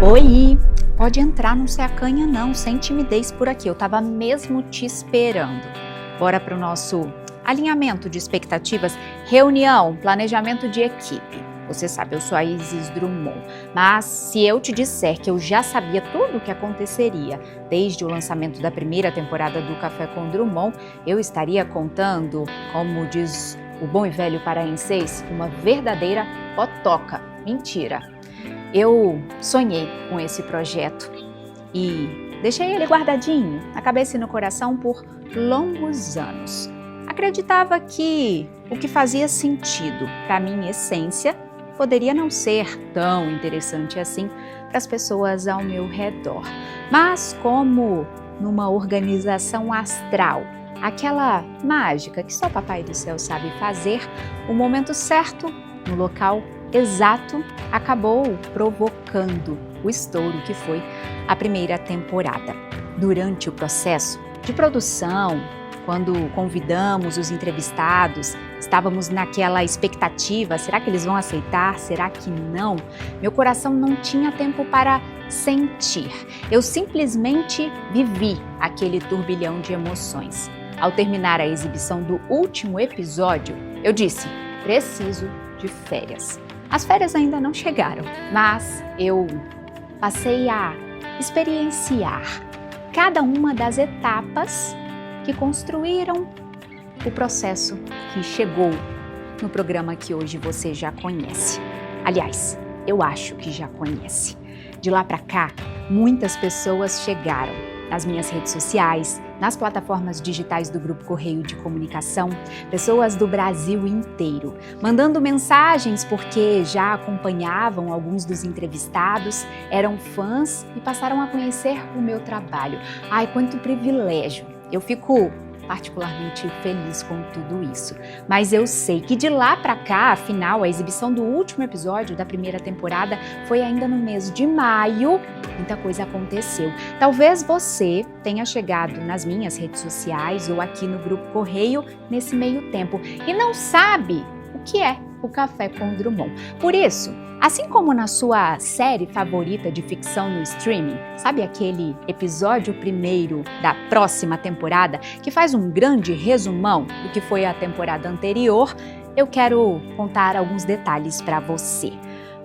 Oi, pode entrar, não se acanha não, sem timidez por aqui, eu tava mesmo te esperando. Bora pro nosso alinhamento de expectativas, reunião, planejamento de equipe. Você sabe, eu sou a Isis Drummond, mas se eu te disser que eu já sabia tudo o que aconteceria desde o lançamento da primeira temporada do Café com Drummond, eu estaria contando, como diz o bom e velho paraense, uma verdadeira otoca. Mentira! Eu sonhei com esse projeto e deixei ele guardadinho na cabeça e no coração por longos anos. Acreditava que o que fazia sentido para a minha essência poderia não ser tão interessante assim para as pessoas ao meu redor. Mas como numa organização astral, aquela mágica que só o Papai do Céu sabe fazer, o momento certo, no local exato, acabou provocando o estouro que foi a primeira temporada. Durante o processo de produção, quando convidamos os entrevistados, estávamos naquela expectativa, será que eles vão aceitar? Será que não? Meu coração não tinha tempo para sentir. Eu simplesmente vivi aquele turbilhão de emoções. Ao terminar a exibição do último episódio, eu disse, preciso de férias. As férias ainda não chegaram, mas eu passei a experienciar cada uma das etapas que construíram o processo que chegou no programa que hoje você já conhece. Aliás, eu acho que já conhece. De lá para cá, muitas pessoas chegaram nas minhas redes sociais, nas plataformas digitais do Grupo Correio de Comunicação, pessoas do Brasil inteiro, mandando mensagens porque já acompanhavam alguns dos entrevistados, eram fãs e passaram a conhecer o meu trabalho. Ai, quanto privilégio! Eu fico particularmente feliz com tudo isso. Mas eu sei que de lá para cá, afinal, a exibição do último episódio da primeira temporada foi ainda no mês de maio. Muita coisa aconteceu. Talvez você tenha chegado nas minhas redes sociais ou aqui no Grupo Correio nesse meio tempo e não sabe o que é o Café com Drummond. Por isso, assim como na sua série favorita de ficção no streaming, sabe aquele episódio primeiro da próxima temporada que faz um grande resumão do que foi a temporada anterior, eu quero contar alguns detalhes para você.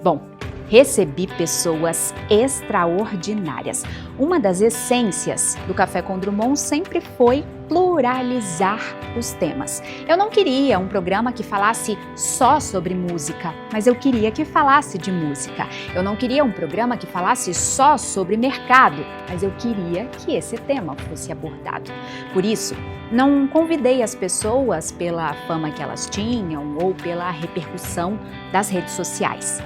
Bom, recebi pessoas extraordinárias. Uma das essências do Café com Drummond sempre foi pluralizar os temas. Eu não queria um programa que falasse só sobre música, mas eu queria que falasse de música. Eu não queria um programa que falasse só sobre mercado, mas eu queria que esse tema fosse abordado. Por isso, não convidei as pessoas pela fama que elas tinham ou pela repercussão das redes sociais.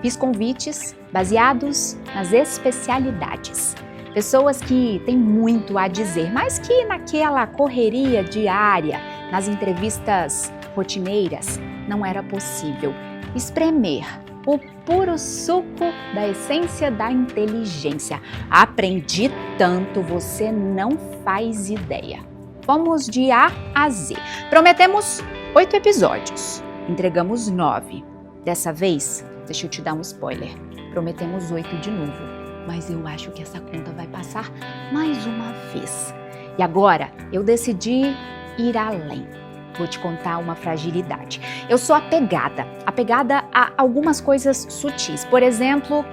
Fiz convites baseados nas especialidades. Pessoas que têm muito a dizer, mas que naquela correria diária, nas entrevistas rotineiras, não era possível espremer o puro suco da essência da inteligência. Aprendi tanto, você não faz ideia. Vamos de A a Z. Prometemos 8 episódios, entregamos 9. Dessa vez, deixa eu te dar um spoiler, prometemos 8 de novo. Mas eu acho que essa conta vai passar mais uma vez. E agora, eu decidi ir além. Vou te contar uma fragilidade. Eu sou apegada a algumas coisas sutis. Por exemplo,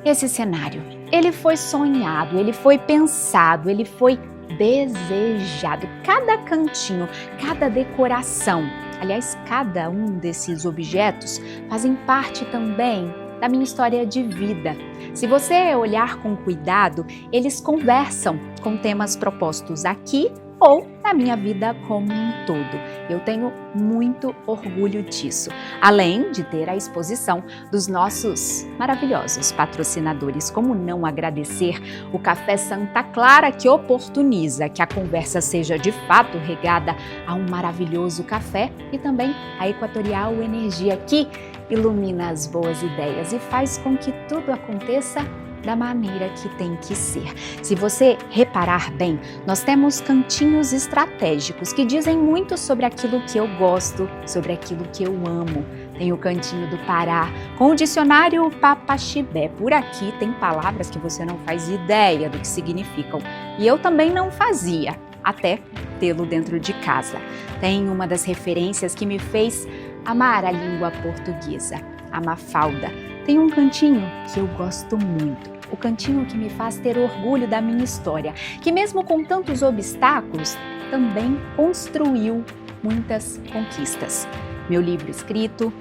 esse cenário. Ele foi sonhado, ele foi pensado, ele foi desejado. Cada cantinho, cada decoração, aliás, cada um desses objetos fazem parte também da minha história de vida. Se você olhar com cuidado, eles conversam com temas propostos aqui ou na minha vida como um todo. Eu tenho muito orgulho disso, além de ter a exposição dos nossos maravilhosos patrocinadores. Como não agradecer o Café Santa Clara, que oportuniza que a conversa seja de fato regada a um maravilhoso café, e também a Equatorial Energia, que ilumina as boas ideias e faz com que tudo aconteça da maneira que tem que ser. Se você reparar bem, nós temos cantinhos estratégicos que dizem muito sobre aquilo que eu gosto, sobre aquilo que eu amo. tem o Cantinho do Pará, com o dicionário Papaxibé. Por aqui tem palavras que você não faz ideia do que significam. E eu também não fazia, até tê-lo dentro de casa. Tem uma das referências que me fez amar a língua portuguesa, a Mafalda. Tem um cantinho que eu gosto muito, o cantinho que me faz ter orgulho da minha história, que mesmo com tantos obstáculos, também construiu muitas conquistas. Meu livro escrito,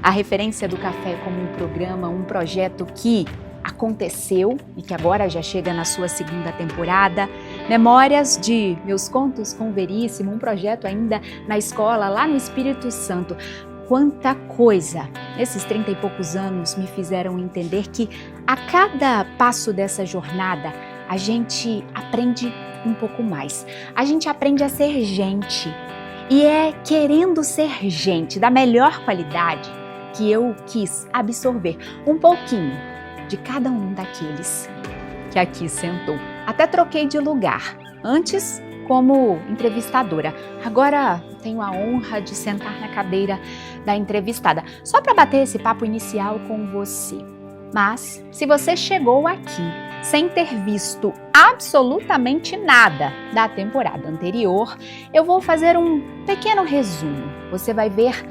a referência do café como um programa, um projeto que aconteceu e que agora já chega na sua segunda temporada, memórias de meus contos com Veríssimo, um projeto ainda na escola, lá no Espírito Santo. Quanta coisa nesses 30 e poucos anos me fizeram entender que a cada passo dessa jornada a gente aprende um pouco mais. A gente aprende a ser gente. E é querendo ser gente da melhor qualidade que eu quis absorver um pouquinho de cada um daqueles que aqui sentou. Até troquei de lugar. Antes, como entrevistadora. Agora tenho a honra de sentar na cadeira da entrevistada, só para bater esse papo inicial com você. Mas, se você chegou aqui sem ter visto absolutamente nada da temporada anterior, eu vou fazer um pequeno resumo. Você vai ver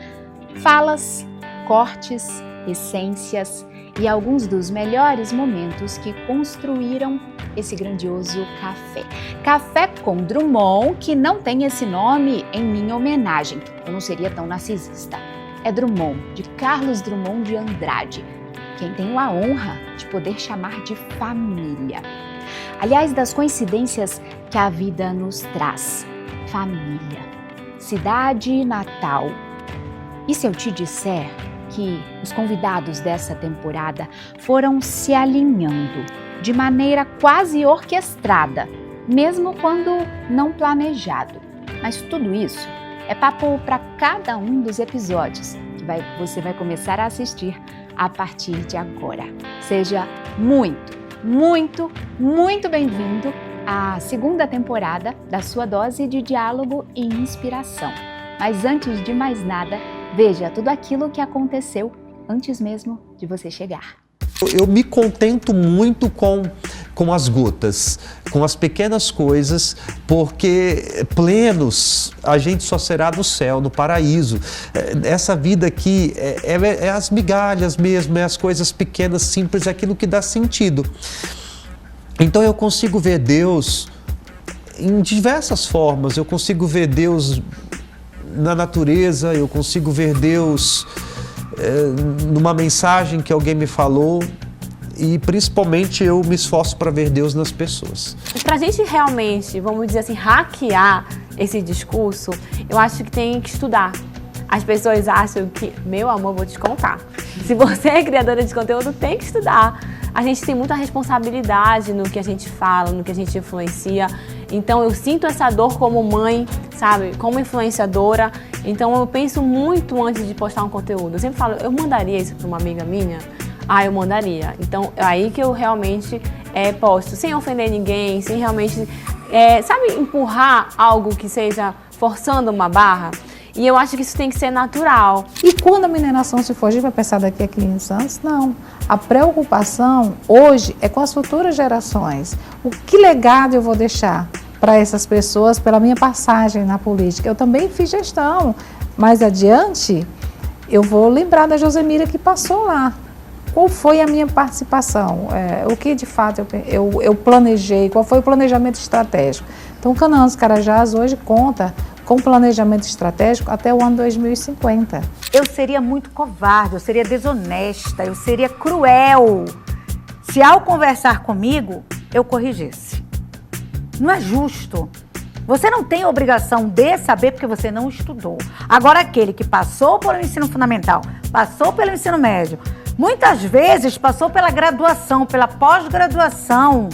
falas, cortes, essências e alguns dos melhores momentos que construíram esse grandioso café. Café com Drummond, que não tem esse nome em minha homenagem. Eu não seria tão narcisista. É Drummond, de Carlos Drummond de Andrade, quem tenho a honra de poder chamar de família. Aliás, das coincidências que a vida nos traz. Família, cidade natal. E se eu te disser que os convidados dessa temporada foram se alinhando de maneira quase orquestrada, mesmo quando não planejado. Mas tudo isso é papo para cada um dos episódios que você vai começar a assistir a partir de agora. Seja muito, muito, muito bem-vindo à segunda temporada da sua dose de diálogo e inspiração. Mas antes de mais nada, veja tudo aquilo que aconteceu antes mesmo de você chegar. Eu me contento muito com as gotas, com as pequenas coisas, porque plenos a gente só será no céu, no paraíso. Essa vida aqui é as migalhas mesmo, é as coisas pequenas, simples, é aquilo que dá sentido. Então eu consigo ver Deus em diversas formas. Eu consigo ver Deus na natureza, eu consigo ver Deus numa mensagem que alguém me falou, e principalmente eu me esforço para ver Deus nas pessoas. Para a gente realmente, vamos dizer assim, hackear esse discurso, eu acho que tem que estudar. As pessoas acham que, meu amor, vou te contar. Se você é criadora de conteúdo, tem que estudar. A gente tem muita responsabilidade no que a gente fala, no que a gente influencia. Então eu sinto essa dor como mãe, sabe, como influenciadora. Então eu penso muito antes de postar um conteúdo. Eu sempre falo, eu mandaria isso para uma amiga minha? Ah, eu mandaria. Então é aí que eu realmente posto, sem ofender ninguém, sem realmente, sabe, empurrar algo que seja forçando uma barra. E eu acho que isso tem que ser natural. E quando a mineração se for, a gente vai pensar daqui a 500 anos? Não. A preocupação hoje é com as futuras gerações. O que legado eu vou deixar para essas pessoas pela minha passagem na política? Eu também fiz gestão. Mais adiante, eu vou lembrar da Josemira que passou lá. Qual foi a minha participação? O que de fato eu planejei? Qual foi o planejamento estratégico? Então, o Canaã dos Carajás hoje conta com planejamento estratégico até o ano 2050. Eu seria muito covarde, eu seria desonesta, eu seria cruel se ao conversar comigo eu corrigisse. Não é justo. Você não tem a obrigação de saber porque você não estudou. Agora, aquele que passou pelo ensino fundamental, passou pelo ensino médio, muitas vezes passou pela graduação, pela pós-graduação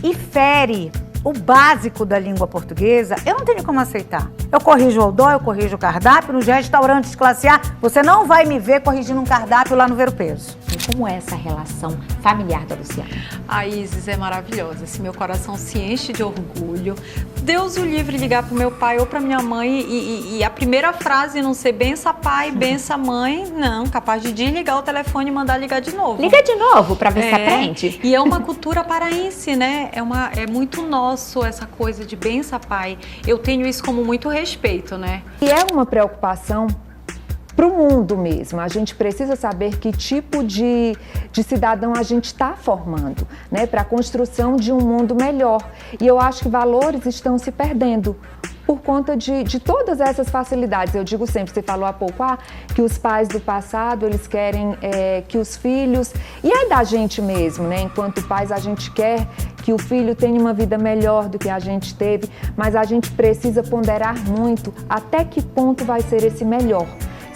e fere o básico da língua portuguesa, eu não tenho como aceitar. Eu corrijo o outdoor, eu corrijo o cardápio. Nos restaurantes de classe A, você não vai me ver corrigindo um cardápio lá no Ver o Peso. E como é essa relação familiar da Luciana? A Isis é maravilhosa, assim, meu coração se enche de orgulho. Deus o livre ligar pro meu pai ou pra minha mãe e a primeira frase não ser bença pai, bença mãe, não, capaz de desligar o telefone e mandar ligar de novo. Liga de novo pra ver se aprende. E é uma cultura paraense, né? É muito nosso essa coisa de bença pai. Eu tenho isso como muito respeito, né? E é uma preocupação para o mundo mesmo. A gente precisa saber que tipo de cidadão a gente está formando, né, para a construção de um mundo melhor. E eu acho que valores estão se perdendo por conta de todas essas facilidades. Eu digo sempre, você falou há pouco, que os pais do passado, eles querem que os filhos... E é da gente mesmo, né? Enquanto pais, a gente quer que o filho tenha uma vida melhor do que a gente teve, mas a gente precisa ponderar muito até que ponto vai ser esse melhor.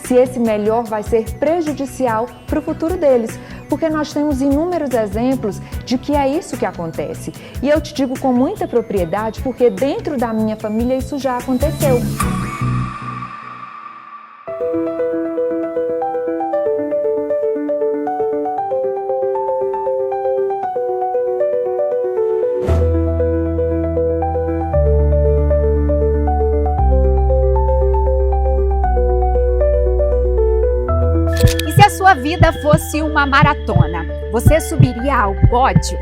Se esse melhor vai ser prejudicial para o futuro deles. Porque nós temos inúmeros exemplos de que é isso que acontece. E eu te digo com muita propriedade, porque dentro da minha família isso já aconteceu. Sua vida fosse uma maratona, você subiria ao pódio?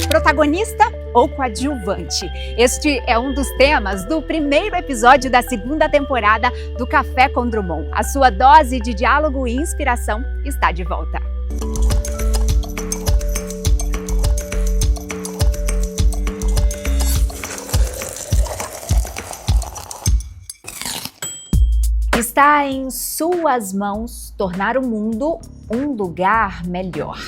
Protagonista ou coadjuvante? Este é um dos temas do primeiro episódio da segunda temporada do Café com Drummond. A sua dose de diálogo e inspiração está de volta. Está em suas mãos tornar o mundo um lugar melhor.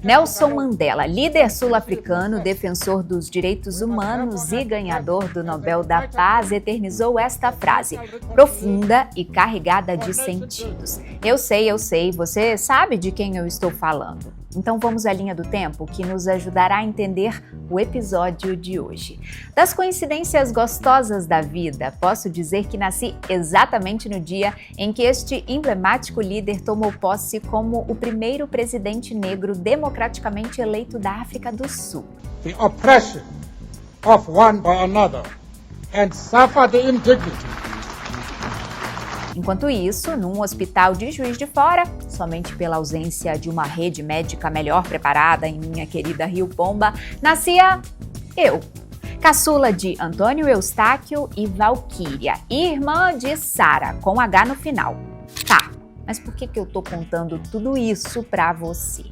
Nelson Mandela, líder sul-africano, defensor dos direitos humanos e ganhador do Nobel da Paz, eternizou esta frase, profunda e carregada de sentidos. Eu sei, você sabe de quem eu estou falando. Então vamos à linha do tempo que nos ajudará a entender o episódio de hoje. Das coincidências gostosas da vida, posso dizer que nasci exatamente no dia em que este emblemático líder tomou posse como o primeiro presidente negro democraticamente eleito da África do Sul. The oppression of one by another and suffer the indignity. Enquanto isso, num hospital de Juiz de Fora, somente pela ausência de uma rede médica melhor preparada em minha querida Rio Pomba, nascia eu, caçula de Antônio Eustáquio e Valquíria, irmã de Sara, com H no final. Tá, mas por que eu tô contando tudo isso pra você?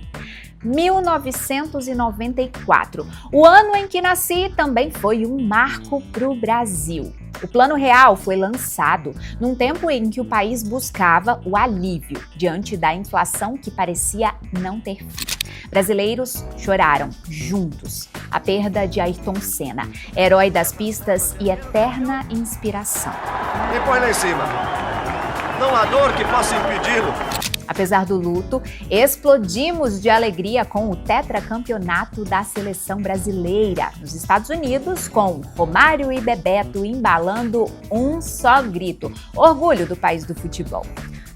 1994. O ano em que nasci também foi um marco para o Brasil. O Plano Real foi lançado num tempo em que o país buscava o alívio diante da inflação que parecia não ter fim. Brasileiros choraram juntos a perda de Ayrton Senna, herói das pistas e eterna inspiração. Me põe lá em cima. Não há dor que possa impedi-lo. Apesar do luto, explodimos de alegria com o tetracampeonato da seleção brasileira nos Estados Unidos, com Romário e Bebeto embalando um só grito, orgulho do país do futebol.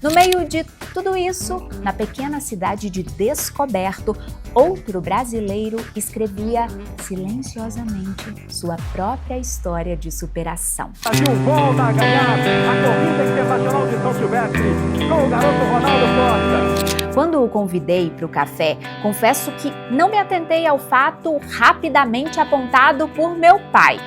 No meio de tudo isso, na pequena cidade de Descoberto, outro brasileiro escrevia silenciosamente sua própria história de superação. O Brasil volta a ganhar a corrida internacional de São Silvestre com o garoto Ronaldo Costa. Quando o convidei para o café, confesso que não me atentei ao fato rapidamente apontado por meu pai.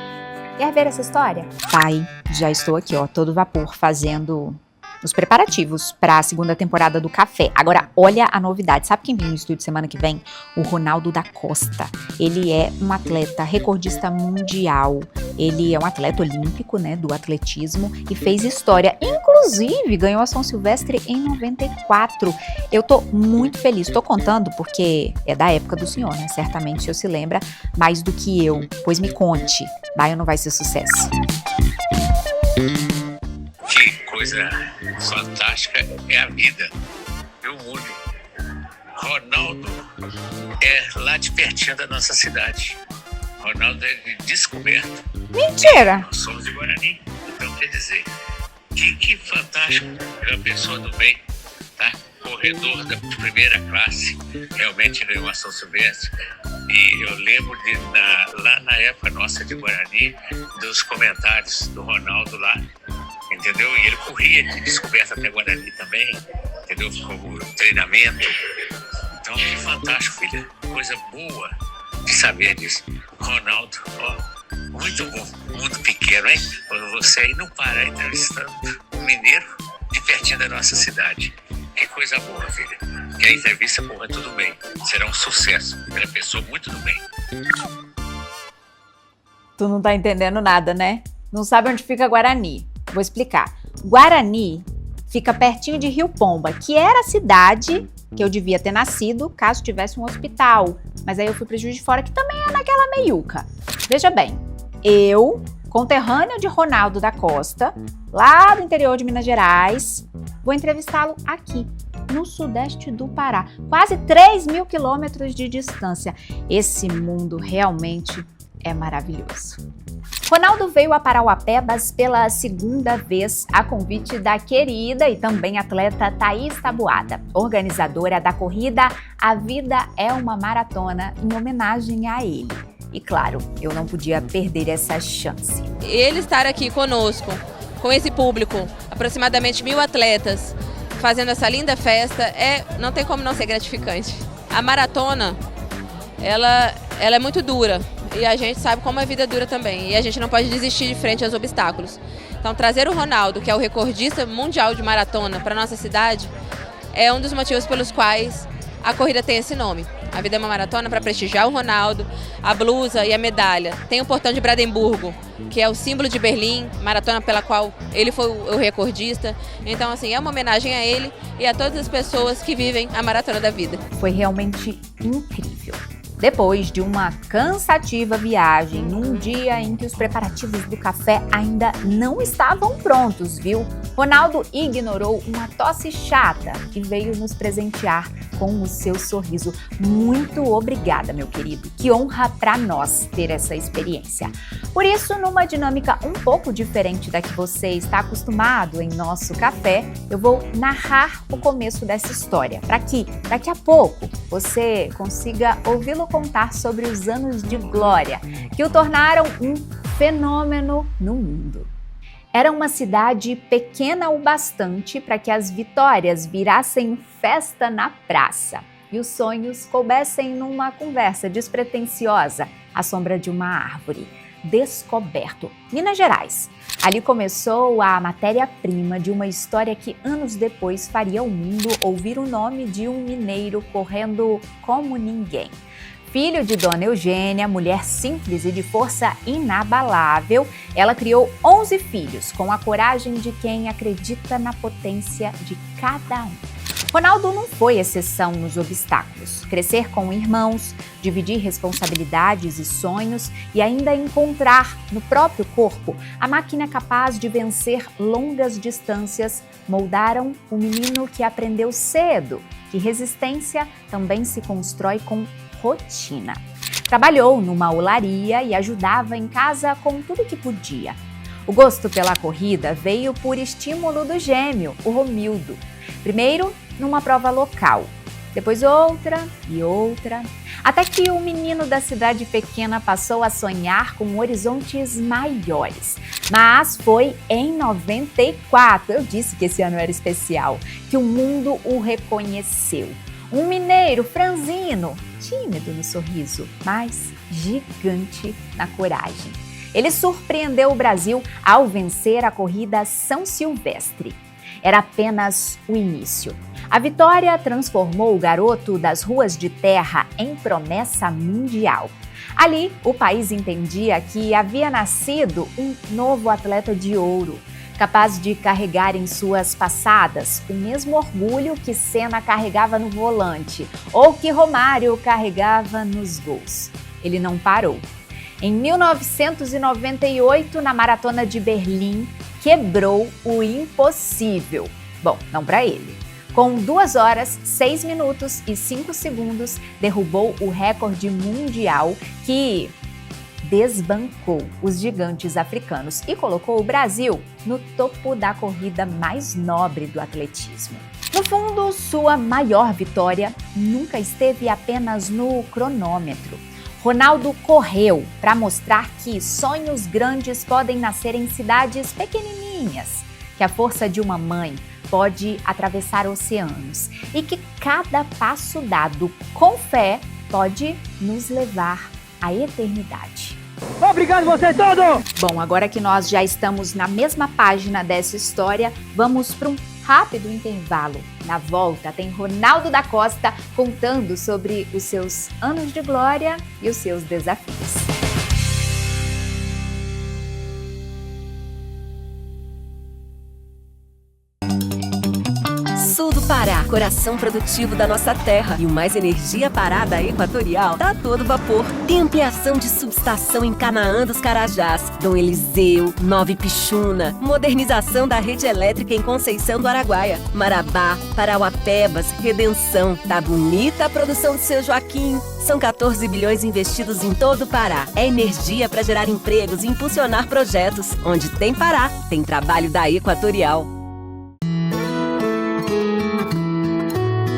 Quer ver essa história? Pai, já estou aqui, todo vapor, fazendo os preparativos para a segunda temporada do Café. Agora, olha a novidade. Sabe quem vem no estúdio semana que vem? O Ronaldo da Costa. Ele é um atleta recordista mundial. Ele é um atleta olímpico, né, do atletismo e fez história. Inclusive, ganhou a São Silvestre em 94. Eu tô muito feliz. Tô contando porque é da época do senhor, né? Certamente o senhor se lembra mais do que eu. Pois me conte. Vai ou não vai ser sucesso? Que coisa fantástica é a vida. Eu mudo. Ronaldo é lá de pertinho da nossa cidade. Ronaldo é de descoberto. Mentira! Nós somos de Guarani. Então, quer dizer, que fantástico. Ele é uma pessoa do bem, tá? Corredor da primeira classe, realmente ganhou a São Silvestre. E eu lembro lá na época nossa de Guarani, dos comentários do Ronaldo lá, entendeu? E ele corria de descoberta até Guarani também, entendeu? Com o treinamento. Então, que fantástico, filha. Coisa boa de saber disso. Ronaldo, ó, muito bom. Mundo pequeno, hein? Você aí não parar entrevistando um mineiro de pertinho da nossa cidade. Que coisa boa, filha. Que a entrevista corra tudo bem. Será um sucesso. Ela é pessoa muito do bem. Tu não tá entendendo nada, né? Não sabe onde fica Guarani. Vou explicar. Guarani fica pertinho de Rio Pomba, que era a cidade que eu devia ter nascido caso tivesse um hospital. Mas aí eu fui para Juiz de Fora, que também é naquela meiuca. Veja bem, eu, conterrânea de Ronaldo da Costa, lá do interior de Minas Gerais, vou entrevistá-lo aqui, no sudeste do Pará. Quase 3.000 quilômetros de distância. Esse mundo realmente é maravilhoso. Ronaldo veio a Parauapebas pela segunda vez a convite da querida e também atleta Thaís Taboada, organizadora da corrida A Vida é uma Maratona, em homenagem a ele. E claro, eu não podia perder essa chance. Ele estar aqui conosco, com esse público, aproximadamente 1.000 atletas, fazendo essa linda festa, não tem como não ser gratificante. A maratona, ela é muito dura. E a gente sabe como a vida é dura também. E a gente não pode desistir de frente aos obstáculos. Então, trazer o Ronaldo, que é o recordista mundial de maratona, para nossa cidade, é um dos motivos pelos quais a corrida tem esse nome. A Vida é uma Maratona, para prestigiar o Ronaldo, a blusa e a medalha. Tem o Portão de Brandemburgo, que é o símbolo de Berlim, maratona pela qual ele foi o recordista. Então, assim, é uma homenagem a ele e a todas as pessoas que vivem a Maratona da Vida. Foi realmente incrível. Depois de uma cansativa viagem, num dia em que os preparativos do café ainda não estavam prontos, viu? Ronaldo ignorou uma tosse chata e veio nos presentear com o seu sorriso. Muito obrigada, meu querido. Que honra para nós ter essa experiência. Por isso, numa dinâmica um pouco diferente da que você está acostumado em nosso café, eu vou narrar o começo dessa história, para que daqui a pouco você consiga ouvi-lo contar sobre os anos de glória que o tornaram um fenômeno no mundo. Era uma cidade pequena o bastante para que as vitórias virassem festa na praça e os sonhos coubessem numa conversa despretensiosa à sombra de uma árvore. Descoberto, Minas Gerais. Ali começou a matéria-prima de uma história que anos depois faria o mundo ouvir o nome de um mineiro correndo como ninguém. Filho de Dona Eugênia, mulher simples e de força inabalável, ela criou 11 filhos com a coragem de quem acredita na potência de cada um. Ronaldo não foi exceção nos obstáculos. Crescer com irmãos, dividir responsabilidades e sonhos e ainda encontrar no próprio corpo a máquina capaz de vencer longas distâncias moldaram o menino que aprendeu cedo que resistência também se constrói com rotina. Trabalhou numa olaria e ajudava em casa com tudo que podia. O gosto pela corrida veio por estímulo do gêmeo, o Romildo. Primeiro, numa prova local, depois outra e outra, até que o menino da cidade pequena passou a sonhar com horizontes maiores. Mas foi em 94, eu disse que esse ano era especial, que o mundo o reconheceu. Um mineiro franzino, tímido no sorriso, mas gigante na coragem. Ele surpreendeu o Brasil ao vencer a corrida São Silvestre. Era apenas o início. A vitória transformou o garoto das ruas de terra em promessa mundial. Ali, o país entendia que havia nascido um novo atleta de ouro, capaz de carregar em suas passadas o mesmo orgulho que Senna carregava no volante ou que Romário carregava nos gols. Ele não parou. Em 1998, na Maratona de Berlim, quebrou o impossível. Bom, não para ele. Com 2 horas, 6 minutos e 5 segundos, derrubou o recorde mundial que desbancou os gigantes africanos e colocou o Brasil no topo da corrida mais nobre do atletismo. No fundo, sua maior vitória nunca esteve apenas no cronômetro. Ronaldo correu para mostrar que sonhos grandes podem nascer em cidades pequenininhas, que a força de uma mãe pode atravessar oceanos e que cada passo dado com fé pode nos levar à eternidade. Obrigado vocês todos! Bom, agora que nós já estamos na mesma página dessa história, vamos para um rápido intervalo. Na volta tem Ronaldo da Costa contando sobre os seus anos de glória e os seus desafios. Sul do Pará, coração produtivo da nossa terra e o mais energia parada equatorial tá a todo vapor. Tem ampliação de subestação em Canaã dos Carajás, Dom Eliseu, Nova Ipixuna, modernização da rede elétrica em Conceição do Araguaia, Marabá, Parauapebas, Redenção. Tá bonita a produção do seu Joaquim. São 14 bilhões investidos em todo o Pará. É energia para gerar empregos e impulsionar projetos. Onde tem Pará, tem trabalho da Equatorial.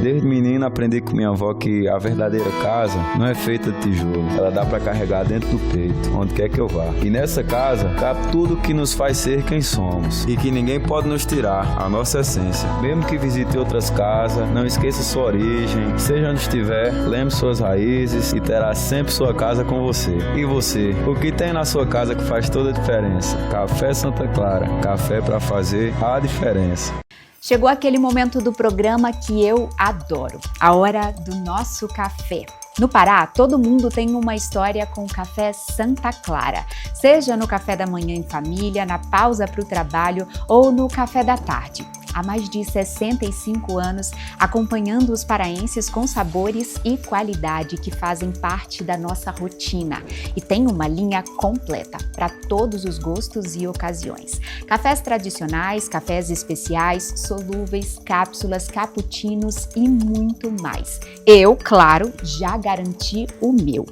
Desde menino aprendi com minha avó que a verdadeira casa não é feita de tijolo. Ela dá para carregar dentro do peito, onde quer que eu vá. E nessa casa cabe tudo que nos faz ser quem somos e que ninguém pode nos tirar a nossa essência. Mesmo que visite outras casas, não esqueça sua origem. Seja onde estiver, lembre suas raízes e terá sempre sua casa com você. E você? O que tem na sua casa que faz toda a diferença? Café Santa Clara. Café para fazer a diferença. Chegou aquele momento do programa que eu adoro, a hora do nosso café. No Pará, todo mundo tem uma história com o café Santa Clara, seja no café da manhã em família, na pausa para o trabalho ou no café da tarde. Há mais de 65 anos, acompanhando os paraenses com sabores e qualidade que fazem parte da nossa rotina. E tem uma linha completa para todos os gostos e ocasiões. Cafés tradicionais, cafés especiais, solúveis, cápsulas, cappuccinos e muito mais. Eu, claro, já garanti o meu.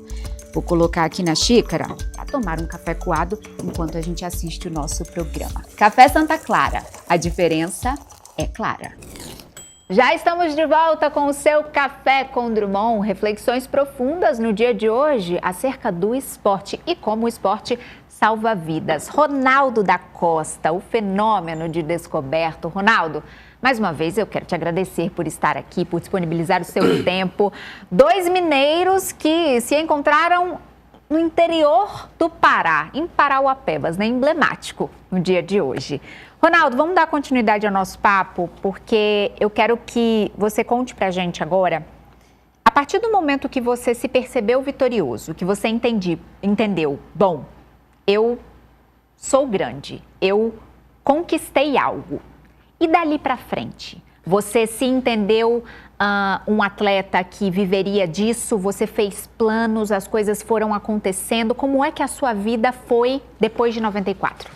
Vou colocar aqui na xícara para tomar um café coado enquanto a gente assiste o nosso programa. Café Santa Clara, a diferença é clara. Já estamos de volta com o seu Café com Drummond, reflexões profundas no dia de hoje acerca do esporte e como o esporte salva vidas. Ronaldo da Costa, o fenômeno de descoberto. Ronaldo, mais uma vez eu quero te agradecer por estar aqui, por disponibilizar o seu tempo. Dois mineiros que se encontraram no interior do Pará, em Parauapebas, né? Emblemático no dia de hoje. Ronaldo, vamos dar continuidade ao nosso papo, porque eu quero que você conte pra gente agora, a partir do momento que você se percebeu vitorioso, que você entendeu, bom, eu sou grande, eu conquistei algo. E dali pra frente, você se entendeu um atleta que viveria disso, você fez planos, as coisas foram acontecendo. Como é que a sua vida foi depois de 94?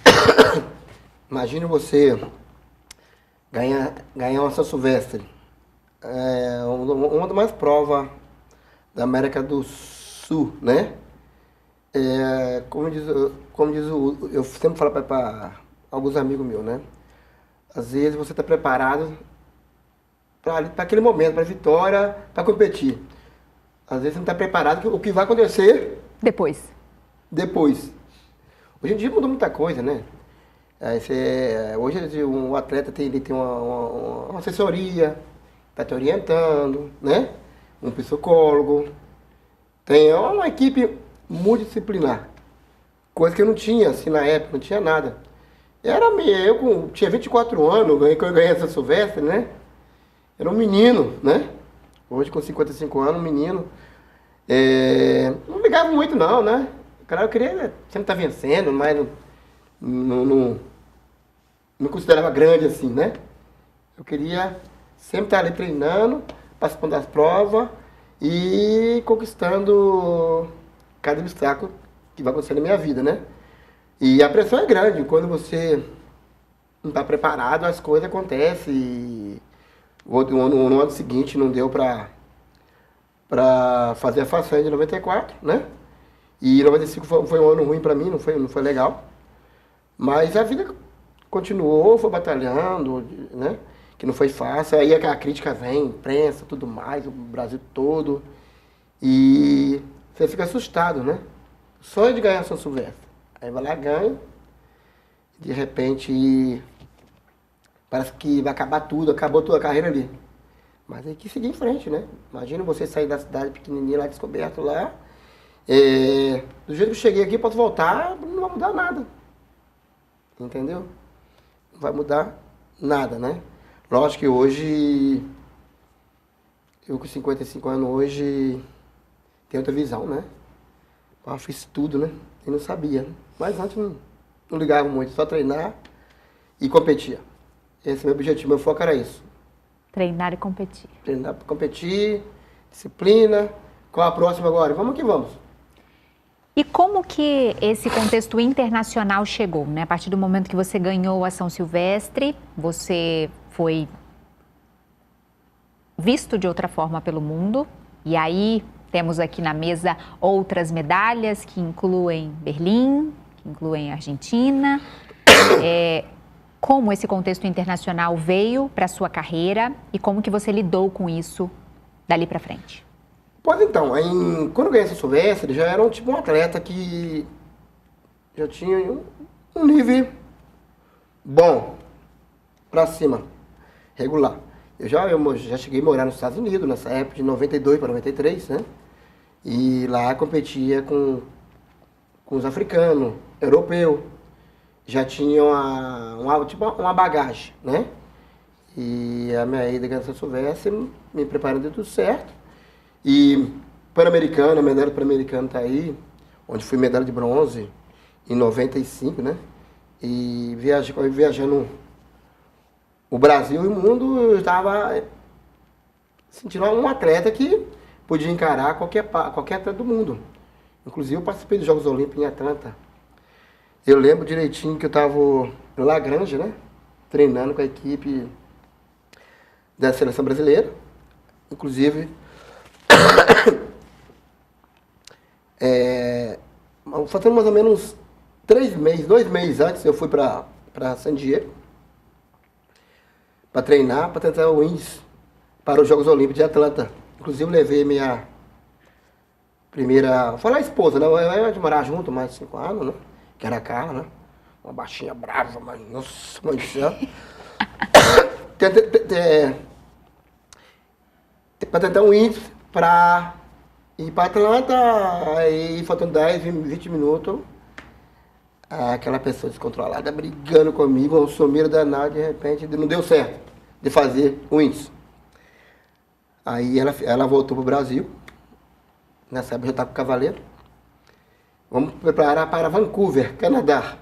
Imagine você ganhar uma São Silvestre, uma das mais provas da América do Sul, né? Como diz eu sempre falo para alguns amigos meus, né? Às vezes você está preparado para aquele momento, para a vitória, para competir. Às vezes você não está preparado o que vai acontecer depois. Hoje em dia mudou muita coisa, né? Hoje um atleta tem uma assessoria, está te orientando, né? Um psicólogo. Tem uma equipe multidisciplinar. Coisa que eu não tinha, assim, na época, não tinha nada. Eu tinha 24 anos, quando eu ganhei essa Silvestre, né? Era um menino, né? Hoje, com 55 anos, um menino. Não ligava muito, não, né? Cara, eu queria sempre estar vencendo, mas não considerava grande assim, né? Eu queria sempre estar ali treinando, participando das provas e conquistando cada obstáculo que vai acontecer na minha vida, né? E a pressão é grande. Quando você não está preparado, as coisas acontecem. E no ano seguinte não deu para fazer a façanha de 94, né? E 95 foi um ano ruim para mim, não foi legal. Mas a vida continuou, foi batalhando, né? Que não foi fácil. Aí a crítica vem, imprensa, tudo mais, o Brasil todo. E você fica assustado, né? Sonho de ganhar São Silvestre. Aí vai lá, ganha. De repente, parece que vai acabar tudo, acabou toda a carreira ali. Mas aí que seguir em frente, né? Imagina você sair da cidade pequenininha lá, descoberto lá. Do jeito que eu cheguei aqui, posso voltar, não vai mudar nada. Entendeu? Não vai mudar nada, né? Lógico que hoje, eu com 55 anos hoje, tenho outra visão, né? Eu fiz tudo, né? Eu não sabia. Mas antes não ligava muito, só treinar e competir. Esse é o meu objetivo, meu foco era isso. Treinar e competir. Treinar para competir, disciplina. Qual a próxima agora? Vamos que vamos. E como que esse contexto internacional chegou, né? A partir do momento que você ganhou a São Silvestre, você foi visto de outra forma pelo mundo. E aí temos aqui na mesa outras medalhas que incluem Berlim, que incluem Argentina. Como esse contexto internacional veio para a sua carreira e como que você lidou com isso dali para frente? Pois então, quando eu ganhei essa Silvestre, já era um atleta que já tinha um nível bom, para cima, regular. Eu já cheguei a morar nos Estados Unidos, nessa época de 92 para 93, né? E lá competia com os africanos, europeus. Já tinha uma bagagem, né? E a minha ida ganhar essa Silvestre, me preparando de tudo certo. E Pan-Americano, a medalha Pan-Americana tá aí, onde fui medalha de bronze em 95, né? E viajando o Brasil e o mundo, eu estava sentindo um atleta que podia encarar qualquer atleta do mundo. Inclusive eu participei dos Jogos Olímpicos em Atlanta. Eu lembro direitinho que eu estava no Lagrange, né? Treinando com a equipe da seleção brasileira. Inclusive, faltando mais ou menos 2 meses antes, eu fui para San Diego para treinar, para tentar o índice para os Jogos Olímpicos de Atlanta. Inclusive, levei minha primeira... Vou falar esposa, né? Eu de morar junto mais de 5 anos, né? Que era a Carla, né? Uma baixinha brava, mas... Nossa, mãe do céu. Para tentar um índice para ir para Atlanta, aí faltando 10, 20 minutos, aquela pessoa descontrolada brigando comigo, um someiro danado, de repente não deu certo de fazer o índice. Aí ela voltou para o Brasil, nessa época eu já estava com o Cavaleiro. Vamos preparar para Vancouver, Canadá,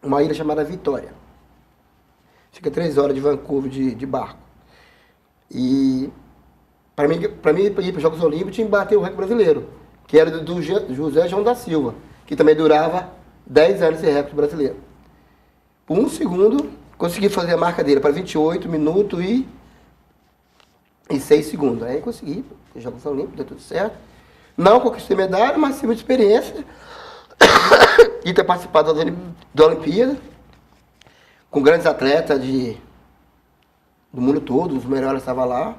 uma ilha chamada Vitória. Fica 3 horas de Vancouver de barco. E para mim ir para os Jogos Olímpicos tinha que bater o recorde brasileiro, que era do José João da Silva, que também durava 10 anos esse recorde brasileiro. Por 1 segundo, consegui fazer a marca dele para 28 minutos e 6 segundos. Aí consegui, os Jogos Olímpicos, deu tudo certo. Não conquistei medalha, mas tive muita experiência e ter participado da Olimpíada com grandes atletas do mundo todo, os melhores estavam lá.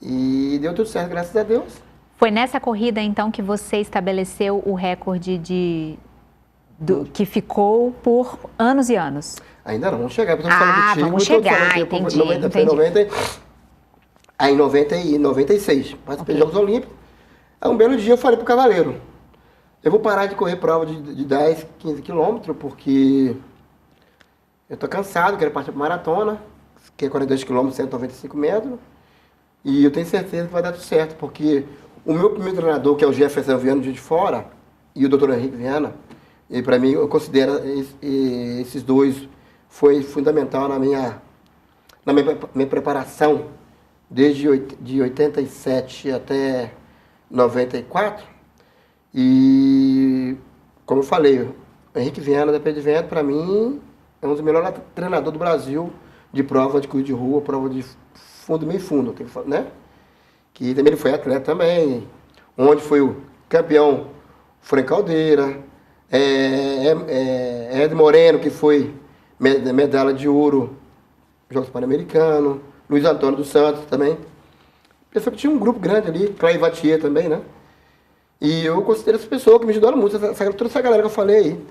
E deu tudo certo, graças a Deus. Foi nessa corrida, então, que você estabeleceu o recorde que ficou por anos e anos? Ainda não, vamos chegar. Vamos chegar, entendi. Aí em 96, participei dos Jogos Olímpicos. Aí um belo dia eu falei pro Cavaleiro, eu vou parar de correr prova de 10, 15 quilômetros, porque eu tô cansado, quero partir para maratona, que é 42 quilômetros, 195 metros. E eu tenho certeza que vai dar tudo certo, porque o meu primeiro treinador, que é o Jefferson Viana de Fora, e o Dr. Henrique Viana, e para mim, eu considero esses dois foi fundamental na minha preparação, desde de 87 até 94. E, como eu falei, o Henrique Viana, da Pé de Vento, para mim, é um dos melhores treinadores do Brasil de prova de corrida de rua, prova de fundo, meio fundo, né? Que também ele foi atleta também, onde foi o campeão Frank Caldeira, Ed Moreno, que foi medalha de ouro nos Jogos Pan-Americanos, Luiz Antônio dos Santos também. Pessoa que tinha um grupo grande ali, Clay Vatier também, né? E eu considero essa pessoa que me ajudou muito, toda essa galera que eu falei aí.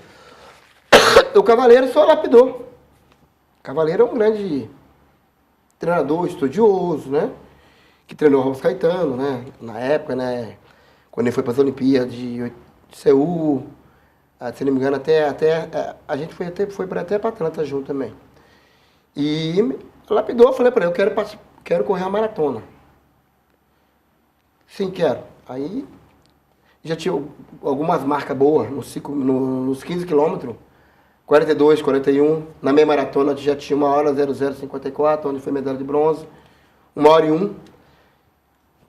O Cavaleiro só lapidou. O Cavaleiro é um grande treinador, estudioso, né? Que treinou o Ramos Caetano, né? Na época, né? Quando ele foi para as Olimpíadas de Seul, se não me engano, a gente foi até para Atlanta junto também. E lapidou, falei para ele, eu quero correr a maratona. Sim, quero. Aí já tinha algumas marcas boas nos 15 quilômetros, 42, 41. Na meia maratona já tinha 1h00:54, onde foi medalha de bronze. 1h01.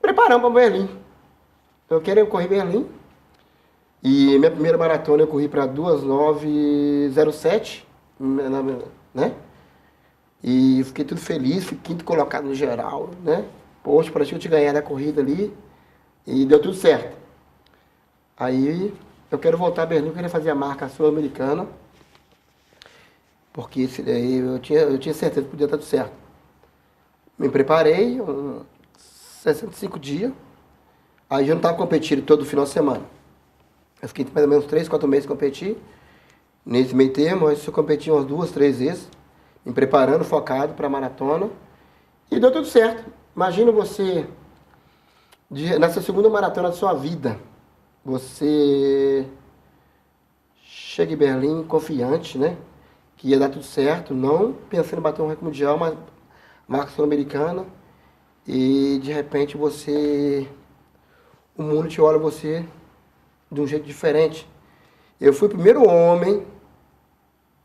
Preparamos para Berlim. Eu corri Berlim. E minha primeira maratona eu corri para 2:09:07, né? E fiquei tudo feliz, fui quinto colocado no geral, né? Poxa, parecia que eu tinha ganhado a corrida ali. E deu tudo certo. Aí eu quero voltar a Berlim, eu queria fazer a marca sul-americana. Porque eu tinha certeza que podia dar tudo certo. Me preparei, 65 dias. Aí eu não estava competindo todo final de semana. Eu fiquei mais ou menos 3, 4 meses competindo. Nesse meio termo, eu competi umas 2, 3 vezes. Me preparando, focado para a maratona. E deu tudo certo. Imagina você, nessa segunda maratona da sua vida, você chega em Berlim confiante, né? Que ia dar tudo certo, não pensando em bater um recorde mundial, mas marca sul-americana. E de repente o mundo te olha você de um jeito diferente. Eu fui o primeiro homem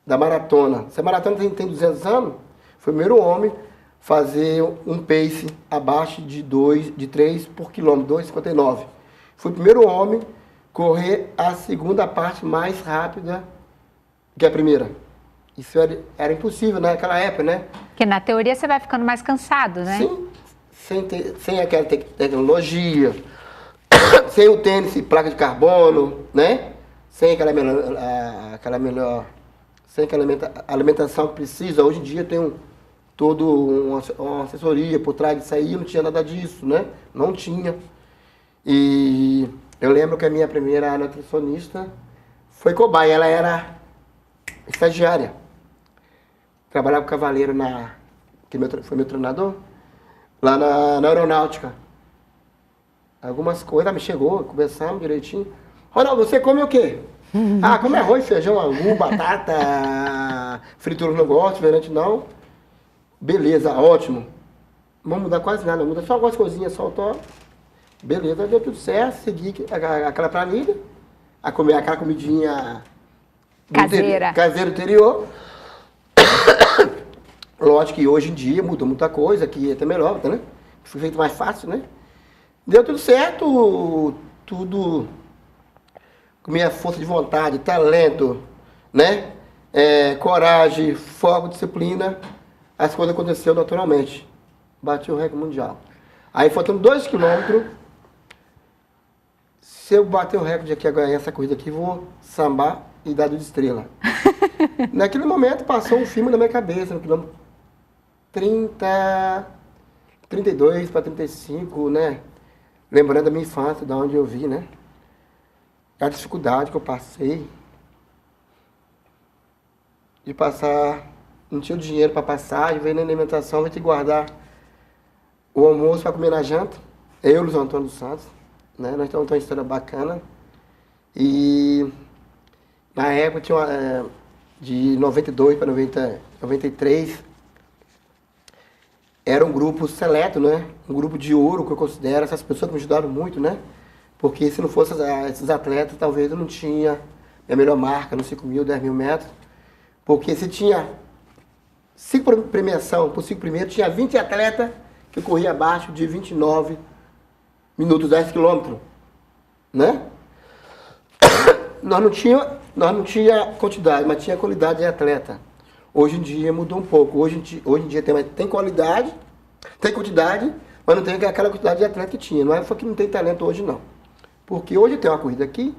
da maratona. Se a maratona tem 200 anos, foi o primeiro homem fazer um pace abaixo de 3 por quilômetro, 2,59. Fui o primeiro homem correr a segunda parte mais rápida que a primeira. Isso era impossível naquela época, né? Porque na teoria você vai ficando mais cansado, né? Sem aquela tecnologia, sem o tênis, placa de carbono, né? Sem aquela alimentação que precisa. Hoje em dia tem toda uma assessoria por trás disso aí, não tinha nada disso, né? Não tinha. E eu lembro que a minha primeira nutricionista foi cobaia, ela era estagiária. Trabalhava com o Cavaleiro, que foi meu treinador, lá na aeronáutica. Algumas coisas, me chegou, conversamos direitinho. Ronaldo, você come o quê? Come arroz, feijão, angu, batata, fritura não gosto, diferente não. Beleza, ótimo. Não vamos mudar quase nada, muda só algumas coisinhas, só o top. Beleza, deu tudo certo, segui aquela planilha, a comer aquela comidinha caseira interior. Lógico que hoje em dia mudou muita coisa, que é até melhor, né? Foi feito mais fácil, né? Deu tudo certo, tudo com minha força de vontade, talento, né? Coragem, foco, disciplina, as coisas aconteceram naturalmente. Bati o recorde mundial. Aí faltando 2 quilômetros, se eu bater o recorde aqui, ganhar essa corrida aqui, vou sambar e dar de estrela. Naquele momento passou um filme na minha cabeça, no quilômetro 32 para 35, né? Lembrando da minha infância, da onde eu vi, né? A dificuldade que eu passei de passar, não tinha dinheiro para passagem, veio na alimentação, vai ter que guardar o almoço para comer na janta. Eu, Luiz Antônio dos Santos, né? Nós temos uma história bacana. E na época tinha de 92 para 93, era um grupo seleto, né? Um grupo de ouro, que eu considero, essas pessoas que me ajudaram muito, né? Porque se não fossem esses atletas, talvez eu não tinha minha melhor marca nos 5.000, 10.000 metros. Porque se tinha 5 premiação, por 5 primeiros, tinha 20 atletas que corriam abaixo de 29 minutos, 10 quilômetros, né? Nós não tinha quantidade, mas tinha qualidade de atleta. Hoje em dia mudou um pouco. Hoje em dia tem qualidade, tem quantidade, mas não tem aquela quantidade de atleta que tinha. Não é só que não tem talento hoje, não. Porque hoje tem uma corrida aqui,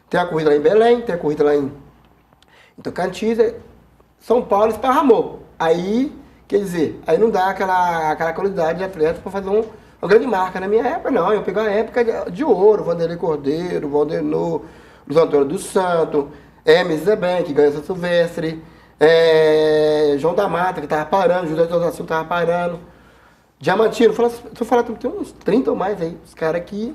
Tem a corrida lá em Belém, tem a corrida lá em Tocantins, São Paulo esparramou. Aí, quer dizer, aí não dá aquela qualidade de atleta para fazer uma grande marca. Na minha época, não. Eu peguei uma época de ouro, Vanderlei Cordeiro, Valdenor, Luiz Antônio dos Santos, Hermes Zeben, que ganhou São Silvestre, João da Mata, que tava parando, José da Silva tava parando, Diamantino, se eu falar, tem uns 30 ou mais aí, os caras que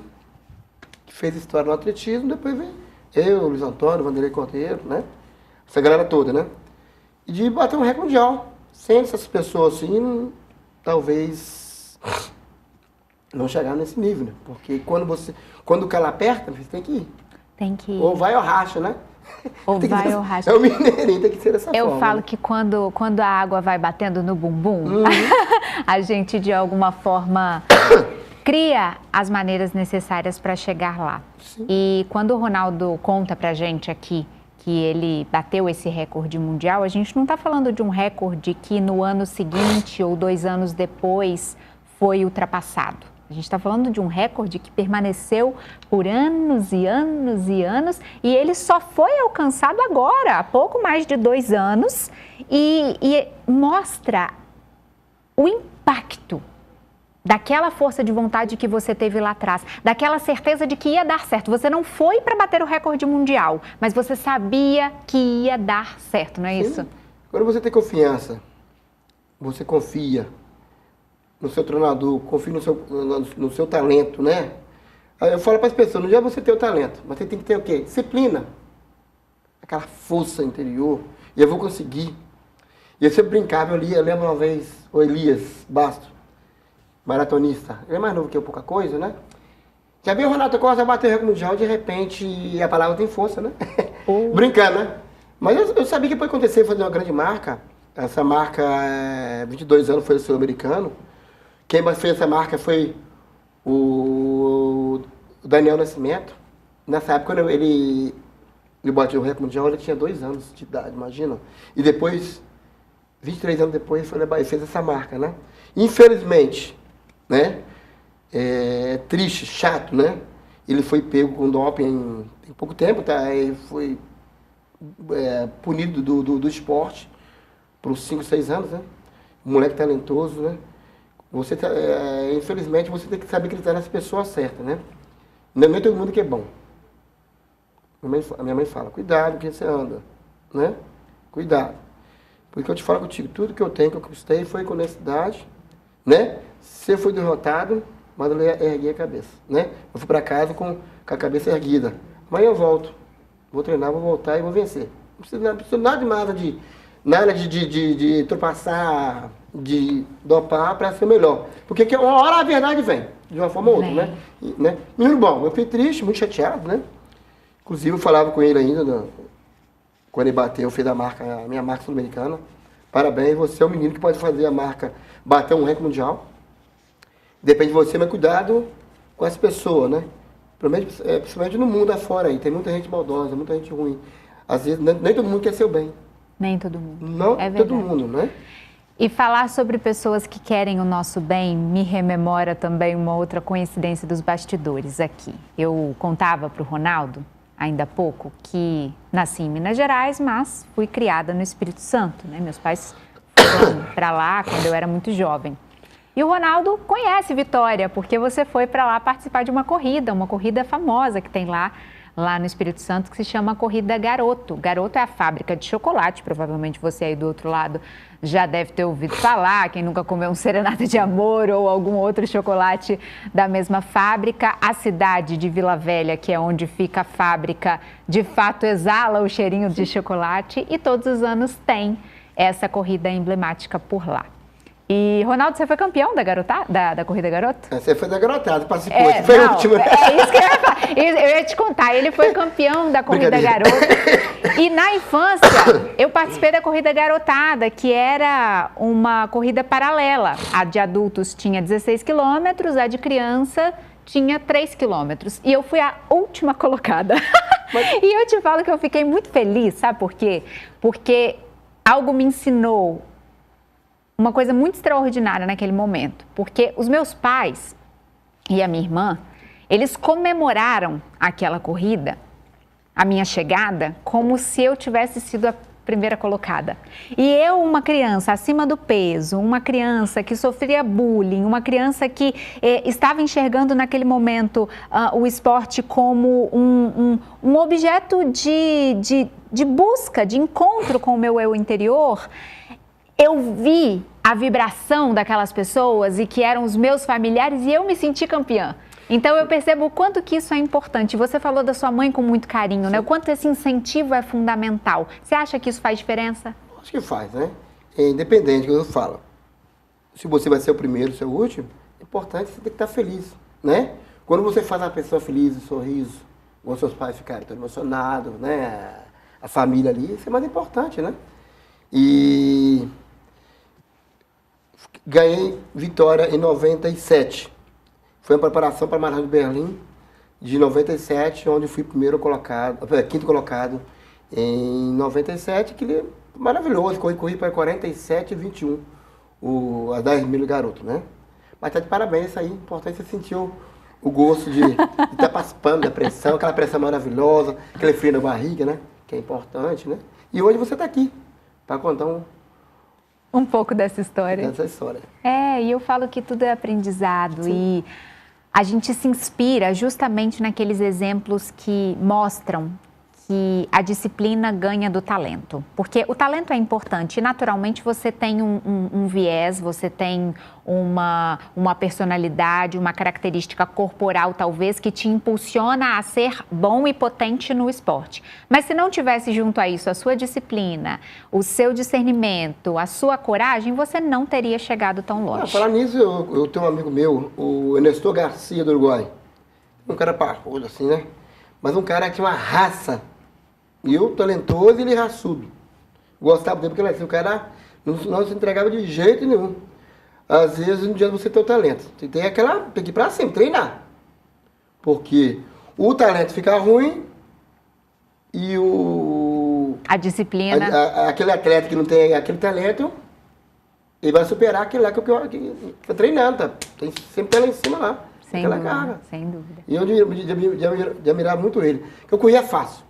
fez história no atletismo, depois vem eu, Luiz Antônio, Vanderlei Cordeiro, né? Essa galera toda, né? E de bater um recorde mundial. Sem essas pessoas assim, talvez não chegar nesse nível, né? Porque quando o calo aperta, você tem que ir. Tem que ir. Ou vai ou racha, né? Ou vai ou racha. É o mineirinho, tem que ser dessa forma. Eu falo que quando a água vai batendo no bumbum, a gente de alguma forma cria as maneiras necessárias para chegar lá. Sim. E quando o Ronaldo conta pra gente aqui que ele bateu esse recorde mundial, a gente não está falando de um recorde que no ano seguinte ou 2 anos depois foi ultrapassado. A gente está falando de um recorde que permaneceu por anos e anos e anos e ele só foi alcançado agora, há pouco mais de 2 anos, e mostra o impacto daquela força de vontade que você teve lá atrás, daquela certeza de que ia dar certo. Você não foi para bater o recorde mundial, mas você sabia que ia dar certo, não é isso? Quando você tem confiança, você confia no seu treinador, confia no seu talento, né? Aí eu falo para as pessoas, não adianta você ter o talento, mas você tem que ter o quê? Disciplina. Aquela força interior. E eu vou conseguir. E eu sempre brincava, eu lembro uma vez, o Elias Bastos, maratonista. Ele é mais novo que eu, pouca coisa, né? Já viu o Renato Costa bater o recorde mundial, de repente a palavra tem força, né? Brincando, né? Mas eu sabia que pode acontecer, fazer uma grande marca. Essa marca, 22 anos, foi o sul-americano. Quem mais fez essa marca foi o Daniel Nascimento. Nessa época, quando ele bateu o recorde mundial, ele tinha 2 anos de idade, imagina. E depois, 23 anos depois, ele fez essa marca, né? Infelizmente, né? É triste, chato, né? Ele foi pego com doping em pouco tempo, tá? Ele foi punido do esporte por uns 5, 6 anos, né? Um moleque talentoso, né? Infelizmente, você tem que saber acreditar nas pessoas certas, né? Não é todo mundo que é bom. A minha mãe fala, cuidado com quem você anda, né? Cuidado. Porque eu te falo contigo, tudo que eu tenho, que eu conquistei, foi com honestidade, né? Você foi derrotado, mas eu ergui a cabeça, né? Eu fui para casa com a cabeça erguida. Amanhã eu volto. Vou treinar, vou voltar e vou vencer. Não precisa nada de ultrapassar, de dopar para ser melhor. Porque uma hora a verdade vem, de uma forma ou outra, né? Menino bom, eu fiquei triste, muito chateado, né? Inclusive eu falava com ele ainda, quando ele bateu, fez a minha marca sul-americana. Parabéns, você é o menino que pode fazer a marca, bater um recorde mundial. Depende de você, mas cuidado com as pessoas, né? Principalmente no mundo afora aí, tem muita gente maldosa, muita gente ruim. Às vezes, nem todo mundo quer seu bem. Nem todo mundo. Não todo mundo, né? E falar sobre pessoas que querem o nosso bem me rememora também uma outra coincidência dos bastidores aqui. Eu contava para o Ronaldo, ainda há pouco, que nasci em Minas Gerais, mas fui criada no Espírito Santo, né? Meus pais foram para lá quando eu era muito jovem. E o Ronaldo conhece Vitória, porque você foi para lá participar de uma corrida famosa que tem lá no Espírito Santo, que se chama Corrida Garoto. Garoto é a fábrica de chocolate, provavelmente você aí do outro lado já deve ter ouvido falar, quem nunca comeu um Serenata de Amor ou algum outro chocolate da mesma fábrica. A cidade de Vila Velha, que é onde fica a fábrica, de fato exala o cheirinho de chocolate e todos os anos tem essa corrida emblemática por lá. E, Ronaldo, você foi campeão da Corrida Garoto? Você foi da garotada, participou. Você foi o último. É isso que eu ia falar. Eu ia te contar, ele foi campeão da Corrida Garoto. E na infância, eu participei da Corrida Garotada, que era uma corrida paralela. A de adultos tinha 16 quilômetros, a de criança tinha 3 quilômetros. E eu fui a última colocada. E eu te falo que eu fiquei muito feliz, sabe por quê? Porque algo me ensinou uma coisa muito extraordinária naquele momento, porque os meus pais e a minha irmã, eles comemoraram aquela corrida a minha chegada como se eu tivesse sido a primeira colocada. E eu, uma criança acima do peso, uma criança que sofria bullying, uma criança que estava enxergando naquele momento o esporte como um objeto de busca, de encontro com o meu eu interior, eu vi a vibração daquelas pessoas e que eram os meus familiares e eu me senti campeã. Então eu percebo o quanto que isso é importante. Você falou da sua mãe com muito carinho, né? O quanto esse incentivo é fundamental. Você acha que isso faz diferença? Acho que faz, né? É independente do que eu falo. Se você vai ser o primeiro, ser o último, é importante você ter que estar feliz, né? Quando você faz a pessoa feliz, um sorriso, ou seus pais ficarem tão emocionados, né? A família ali, isso é mais importante, né? E ganhei vitória em 97. Foi uma preparação para a Maratona de Berlim de 97, onde fui quinto colocado em 97, que é maravilhoso, corri para 47,21, as 10 mil garoto, né? Mas tá de parabéns, isso aí, importante você sentiu o gosto de estar participando da pressão, aquela pressão maravilhosa, aquele frio na barriga, né? Que é importante, né? E hoje você está aqui para contar um pouco dessa história. E eu falo que tudo é aprendizado. Sim. E a gente se inspira justamente naqueles exemplos que mostram que a disciplina ganha do talento. Porque o talento é importante e naturalmente você tem um viés, você tem uma personalidade, uma característica corporal talvez que te impulsiona a ser bom e potente no esporte. Mas se não tivesse junto a isso a sua disciplina, o seu discernimento, a sua coragem, você não teria chegado tão longe. Falar nisso, eu tenho um amigo meu, o Ernesto Garcia do Uruguai. Um cara parrudo assim, né? Mas um cara que tinha uma raça. E eu, talentoso, e ele raçudo. Gostava dele, porque assim, o cara não se entregava de jeito nenhum. Às vezes, não adianta você ter o talento. Você tem que ir pra cima, treinar. Porque o talento fica ruim e a disciplina... Aquele atleta que não tem aquele talento, ele vai superar aquele lá que tá treinando, tá? Tem sempre lá em cima lá. Sem dúvida, carga. Sem dúvida. E eu de admirar muito ele. Porque eu corria fácil.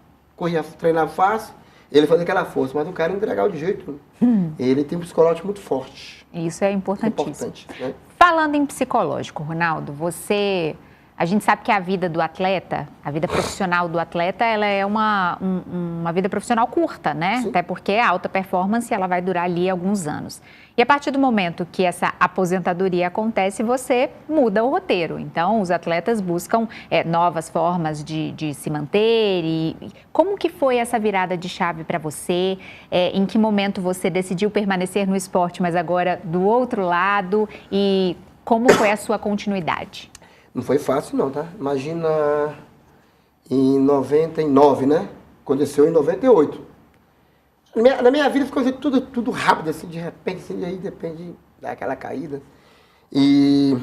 Treinava fácil, ele fazia aquela força, mas o cara não entregava de jeito. Ele tem um psicológico muito forte. Isso é importantíssimo. Né? Falando em psicológico, Ronaldo, a gente sabe que a vida do atleta, a vida profissional do atleta, ela é uma vida profissional curta, né? Sim. Até porque a alta performance, ela vai durar ali alguns anos. E a partir do momento que essa aposentadoria acontece, você muda o roteiro. Então, os atletas buscam novas formas de se manter. E como que foi essa virada de chave para você? Em que momento você decidiu permanecer no esporte, mas agora do outro lado? E como foi a sua continuidade? Não foi fácil não, tá? Imagina em 99, né? Aconteceu em 98. Na minha vida ficou assim, tudo rápido, assim, de repente, assim, aí depende daquela caída. E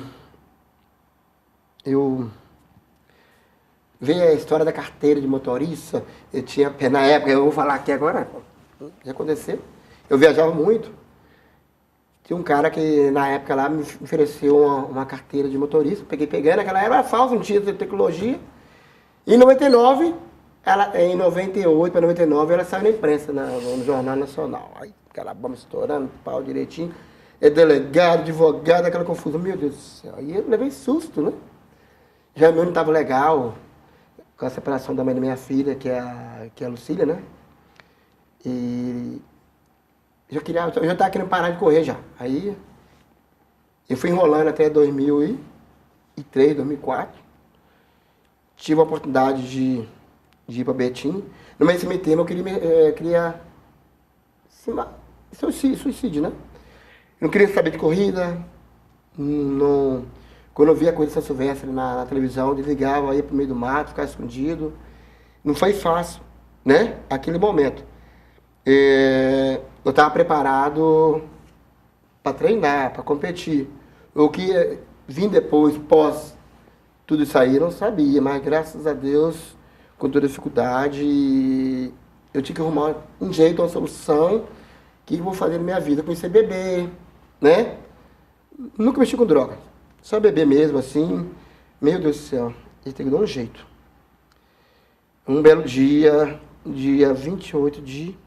eu vi a história da carteira de motorista, eu tinha, na época, eu vou falar aqui agora, já aconteceu, eu viajava muito. Tinha um cara que na época lá me ofereceu uma carteira de motorista, peguei, naquela era falsa, não tinha tecnologia. Em 99, em 98 para 99, ela saiu na imprensa, no Jornal Nacional. Aí, aquela bomba estourando, pau direitinho. Delegado, advogado, aquela confusão. Meu Deus do céu. Aí eu levei susto, né? Já meu não estava legal, com a separação da mãe da minha filha, que é a Lucília, né? E eu já estava querendo parar de correr já. Aí eu fui enrolando até 2003, 2004. Tive a oportunidade de ir para Betim. No meio desse tema eu queria suicídio, né? Não queria saber de corrida. Quando eu via a corrida de São Silvestre na televisão, eu desligava, ia pro meio do mato, ficava escondido. Não foi fácil, né? Aquele momento. Eu estava preparado para treinar, para competir. O que vim depois, pós tudo isso aí, eu não sabia, mas graças a Deus, com toda a dificuldade, eu tinha que arrumar um jeito, uma solução, o que eu vou fazer na minha vida. Eu comecei a beber, né? Nunca mexi com droga, só beber mesmo, assim. Meu Deus do céu, eu tenho que dar um jeito. Um belo dia, dia 28 de...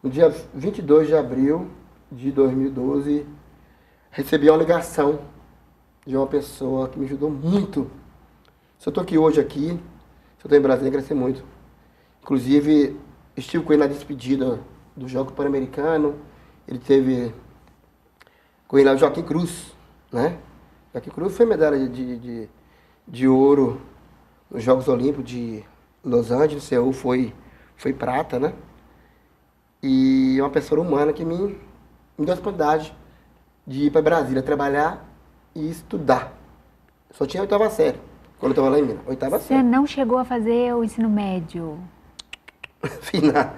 No dia 22 de abril de 2012, recebi uma ligação de uma pessoa que me ajudou muito. Se eu estou aqui hoje, se eu estou em Brasília, agradecer muito. Inclusive, estive com ele na despedida do Jogo Pan-Americano. Ele teve com ele lá o Joaquim Cruz, né? Joaquim Cruz foi medalha de ouro nos Jogos Olímpicos de Los Angeles, Seul foi prata, né? E uma pessoa humana que me deu a oportunidade de ir para Brasília trabalhar e estudar. Só tinha a 8ª série, quando eu estava lá em Minas. 8ª série. Você não chegou a fazer o ensino médio? Fiz nada.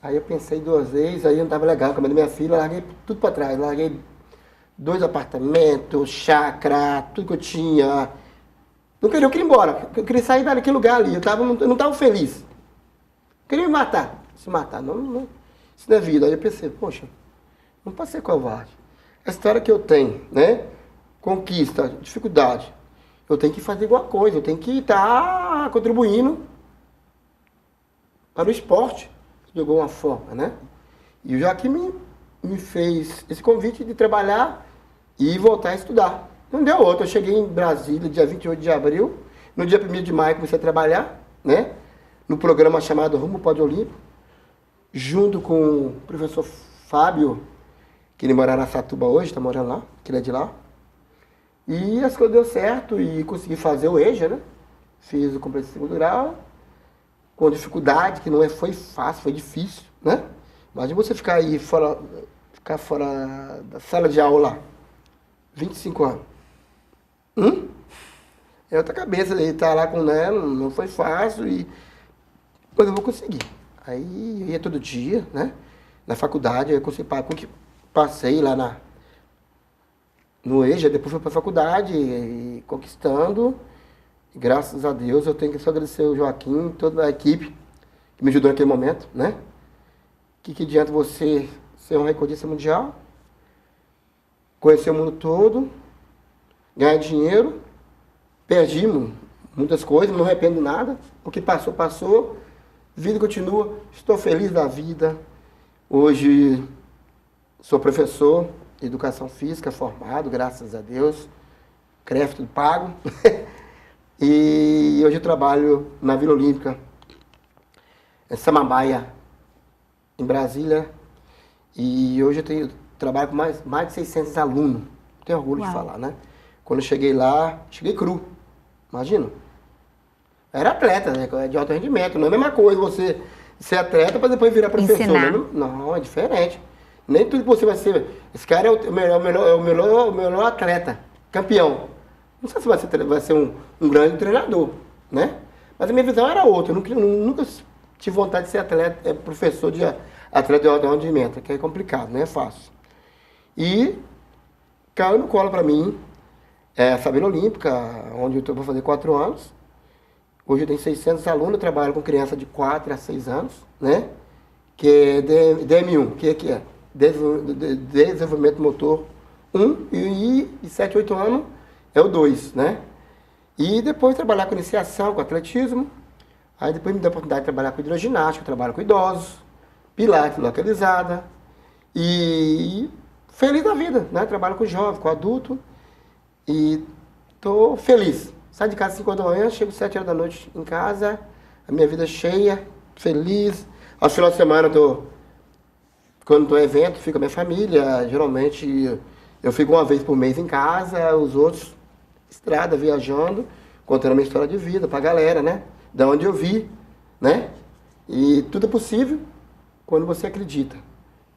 Aí eu pensei 2 vezes, aí não estava legal com a minha filha, larguei tudo para trás. Larguei 2 apartamentos, chácara, tudo que eu tinha. Eu queria ir embora, eu queria sair daquele lugar ali, eu não estava feliz. Eu queria me matar, se matar, não, isso não é vida. Aí eu pensei, poxa, não posso ser covarde. A história que eu tenho, né, conquista, dificuldade, eu tenho que fazer alguma coisa, eu tenho que estar contribuindo para o esporte, de alguma forma, né. E o Joaquim me fez esse convite de trabalhar e voltar a estudar. Não deu outro, eu cheguei em Brasília dia 28 de abril, no dia 1º de maio comecei a trabalhar, né, no programa chamado Rumo Pódio Olímpico, junto com o professor Fábio, que ele mora em Araçatuba hoje, está morando lá, que ele é de lá. E as coisas deu certo e consegui fazer o EJA, né, fiz o complexo de 2º grau, com dificuldade, que não foi fácil, foi difícil, né. Imagina você ficar aí fora da sala de aula, 25 anos. É outra cabeça, ele tá lá com ela, não foi fácil, mas eu vou conseguir. Aí eu ia todo dia, né? Na faculdade, eu passei lá no EJA, depois fui para a faculdade, e conquistando. E graças a Deus, eu tenho que só agradecer o Joaquim, toda a equipe que me ajudou naquele momento, né? Que adianta você ser um recordista mundial, conhecer o mundo todo, ganhar dinheiro, perdi muitas coisas, não arrependo nada, o que passou, passou, vida continua, estou feliz da vida. Hoje sou professor de educação física, formado, graças a Deus, CREF tudo pago, e hoje eu trabalho na Vila Olímpica, em Samambaia, em Brasília, e hoje eu trabalho com mais de 600 alunos, tenho orgulho de falar, né? Quando eu cheguei lá, cheguei cru, imagina. Era atleta, né? De alto rendimento, não é a mesma coisa você ser atleta para depois virar professor. Não, é diferente. Nem tudo que você vai ser. Esse cara é o melhor atleta, campeão. Não sei se vai ser um grande treinador, né? Mas a minha visão era outra. Eu nunca tive vontade de ser atleta, professor de atleta de alto rendimento, que é complicado, não é fácil. E caiu no colo para mim essa Vila Olímpica, onde eu vou fazer 4 anos. Hoje eu tenho 600 alunos, eu trabalho com criança de 4 a 6 anos, né? Que é DM1, que é? Desenvolvimento motor 1, e 7, 8 anos é o 2, né? E depois trabalhar com iniciação, com atletismo. Aí depois me deu a oportunidade de trabalhar com hidroginástica, eu trabalho com idosos, pilates localizada. E feliz da vida, né? Trabalho com jovem, com adulto. E tô feliz. Saio de casa às 5 da manhã, chego às 7 horas da noite em casa, a minha vida cheia, feliz. Aos finais de semana, quando estou em evento, fico com a minha família. Geralmente, eu fico uma vez por mês em casa, os outros, estrada, viajando, contando a minha história de vida pra galera, né? Da onde eu vi, né? E tudo é possível quando você acredita.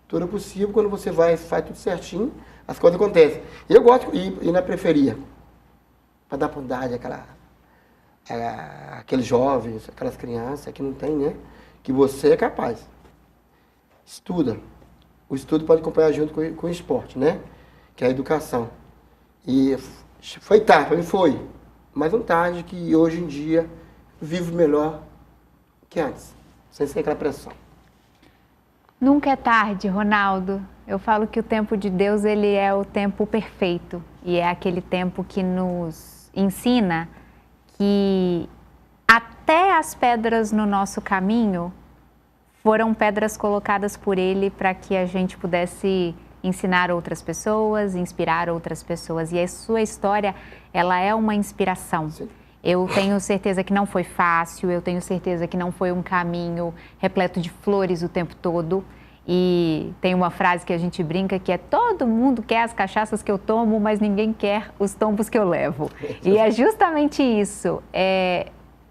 Tudo é possível quando você faz tudo certinho, as coisas acontecem. E eu gosto de ir na periferia, para dar oportunidade àqueles jovens, aquelas crianças que não tem, né? Que você é capaz. Estuda. O estudo pode acompanhar junto com o esporte, né? Que é a educação. E foi tarde, para mim foi. Mas não tarde que hoje em dia vivo melhor que antes, sem ser aquela pressão. Nunca é tarde, Ronaldo. Eu falo que o tempo de Deus, ele é o tempo perfeito. E é aquele tempo que nos ensina que até as pedras no nosso caminho foram pedras colocadas por Ele para que a gente pudesse ensinar outras pessoas, inspirar outras pessoas. E a sua história, ela é uma inspiração. Sim. Eu tenho certeza que não foi fácil, eu tenho certeza que não foi um caminho repleto de flores o tempo todo. E tem uma frase que a gente brinca que é: todo mundo quer as cachaças que eu tomo, mas ninguém quer os tombos que eu levo. E é justamente isso.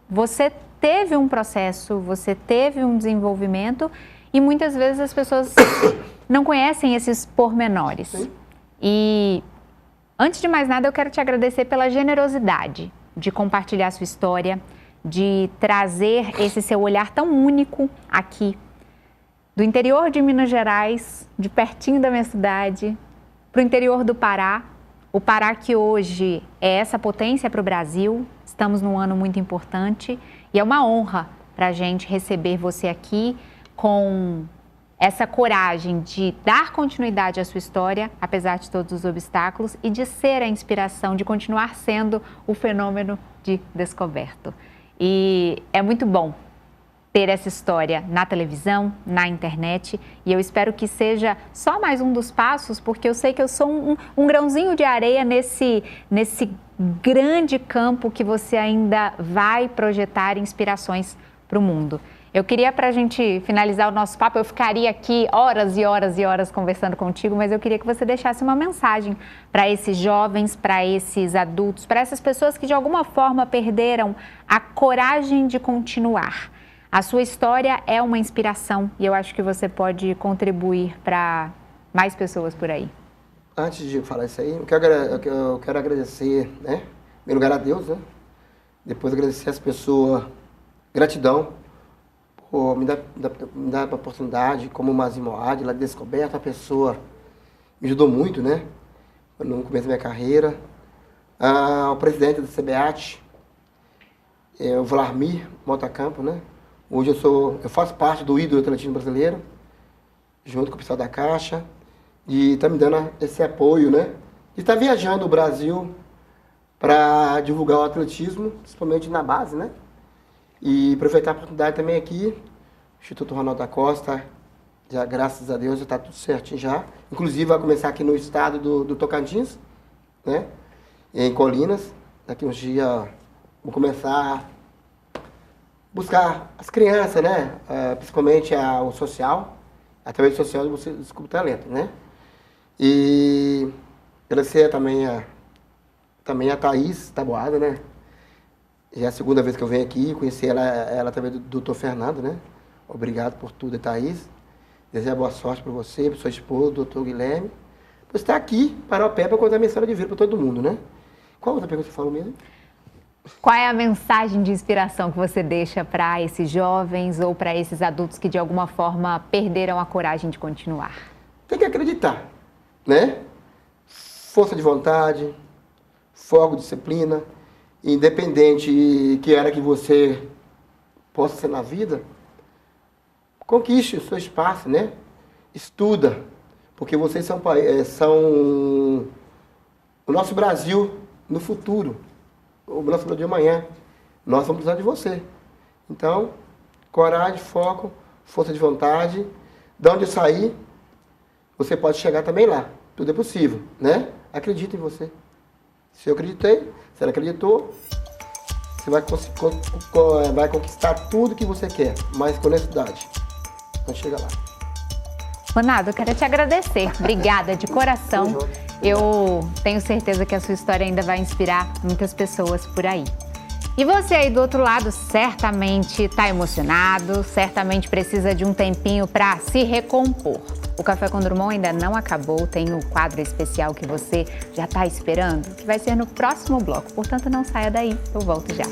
Você teve um processo, você teve um desenvolvimento e muitas vezes as pessoas não conhecem esses pormenores. Sim. E antes de mais nada, eu quero te agradecer pela generosidade de compartilhar a sua história, de trazer esse seu olhar tão único aqui, do interior de Minas Gerais, de pertinho da minha cidade, para o interior do Pará. O Pará que hoje é essa potência para o Brasil. Estamos num ano muito importante e é uma honra para a gente receber você aqui com essa coragem de dar continuidade à sua história, apesar de todos os obstáculos, e de ser a inspiração, de continuar sendo o fenômeno de descoberto. E é muito bom ter essa história na televisão, na internet, e eu espero que seja só mais um dos passos, porque eu sei que eu sou um grãozinho de areia nesse grande campo que você ainda vai projetar inspirações para o mundo. Eu queria, para a gente finalizar o nosso papo, eu ficaria aqui horas e horas e horas conversando contigo, mas eu queria que você deixasse uma mensagem para esses jovens, para esses adultos, para essas pessoas que de alguma forma perderam a coragem de continuar. A sua história é uma inspiração e eu acho que você pode contribuir para mais pessoas por aí. Antes de falar isso aí, eu quero agradecer, né? Em primeiro lugar a Deus, né? Depois agradecer as pessoas, gratidão por me dar a oportunidade, como o Mazin Moad, lá de Descoberta, a pessoa me ajudou muito, né? No começo da minha carreira. O presidente do CBAT, o Vlarmir Motacampo, né? Hoje eu faço parte do ídolo do atletismo brasileiro, junto com o pessoal da Caixa, e está me dando esse apoio, né? E está viajando o Brasil para divulgar o atletismo, principalmente na base, né? E aproveitar a oportunidade também aqui, Instituto Ronaldo da Costa, já graças a Deus já está tudo certinho já. Inclusive vai começar aqui no estado do Tocantins, né? Em Colinas. Daqui uns dias vou começar a buscar as crianças, né? Principalmente o social. Através do social você descobre o talento, né? E agradecer também a Thaís Taboada, né? Já é a segunda vez que eu venho aqui, conheci ela através do doutor Fernando, né? Obrigado por tudo, Thaís. Desejo boa sorte para você, para sua esposa, doutor Guilherme. Por estar aqui para o pé para contar a mensagem de vida para todo mundo, né? Qual outra pergunta você falou mesmo? Qual é a mensagem de inspiração que você deixa para esses jovens ou para esses adultos que de alguma forma perderam a coragem de continuar? Tem que acreditar, né? Força de vontade, foco, disciplina. Independente que era que você possa ser na vida, conquiste o seu espaço, né? Estuda, porque vocês são o nosso Brasil no futuro, o nosso Brasil de amanhã. Nós vamos precisar de você. Então, coragem, foco, força de vontade. De onde sair, você pode chegar também lá. Tudo é possível, né? Acredita em você. Se eu acreditei, se ela acreditou, você vai conquistar tudo que você quer, mas com honestidade. Então chega lá. Ronaldo, eu quero te agradecer. Obrigada de coração. Eu tenho certeza que a sua história ainda vai inspirar muitas pessoas por aí. E você aí do outro lado certamente está emocionado, certamente precisa de um tempinho para se recompor. O Café com Drummond ainda não acabou, tem um quadro especial que você já está esperando, que vai ser no próximo bloco. Portanto, não saia daí, eu volto já.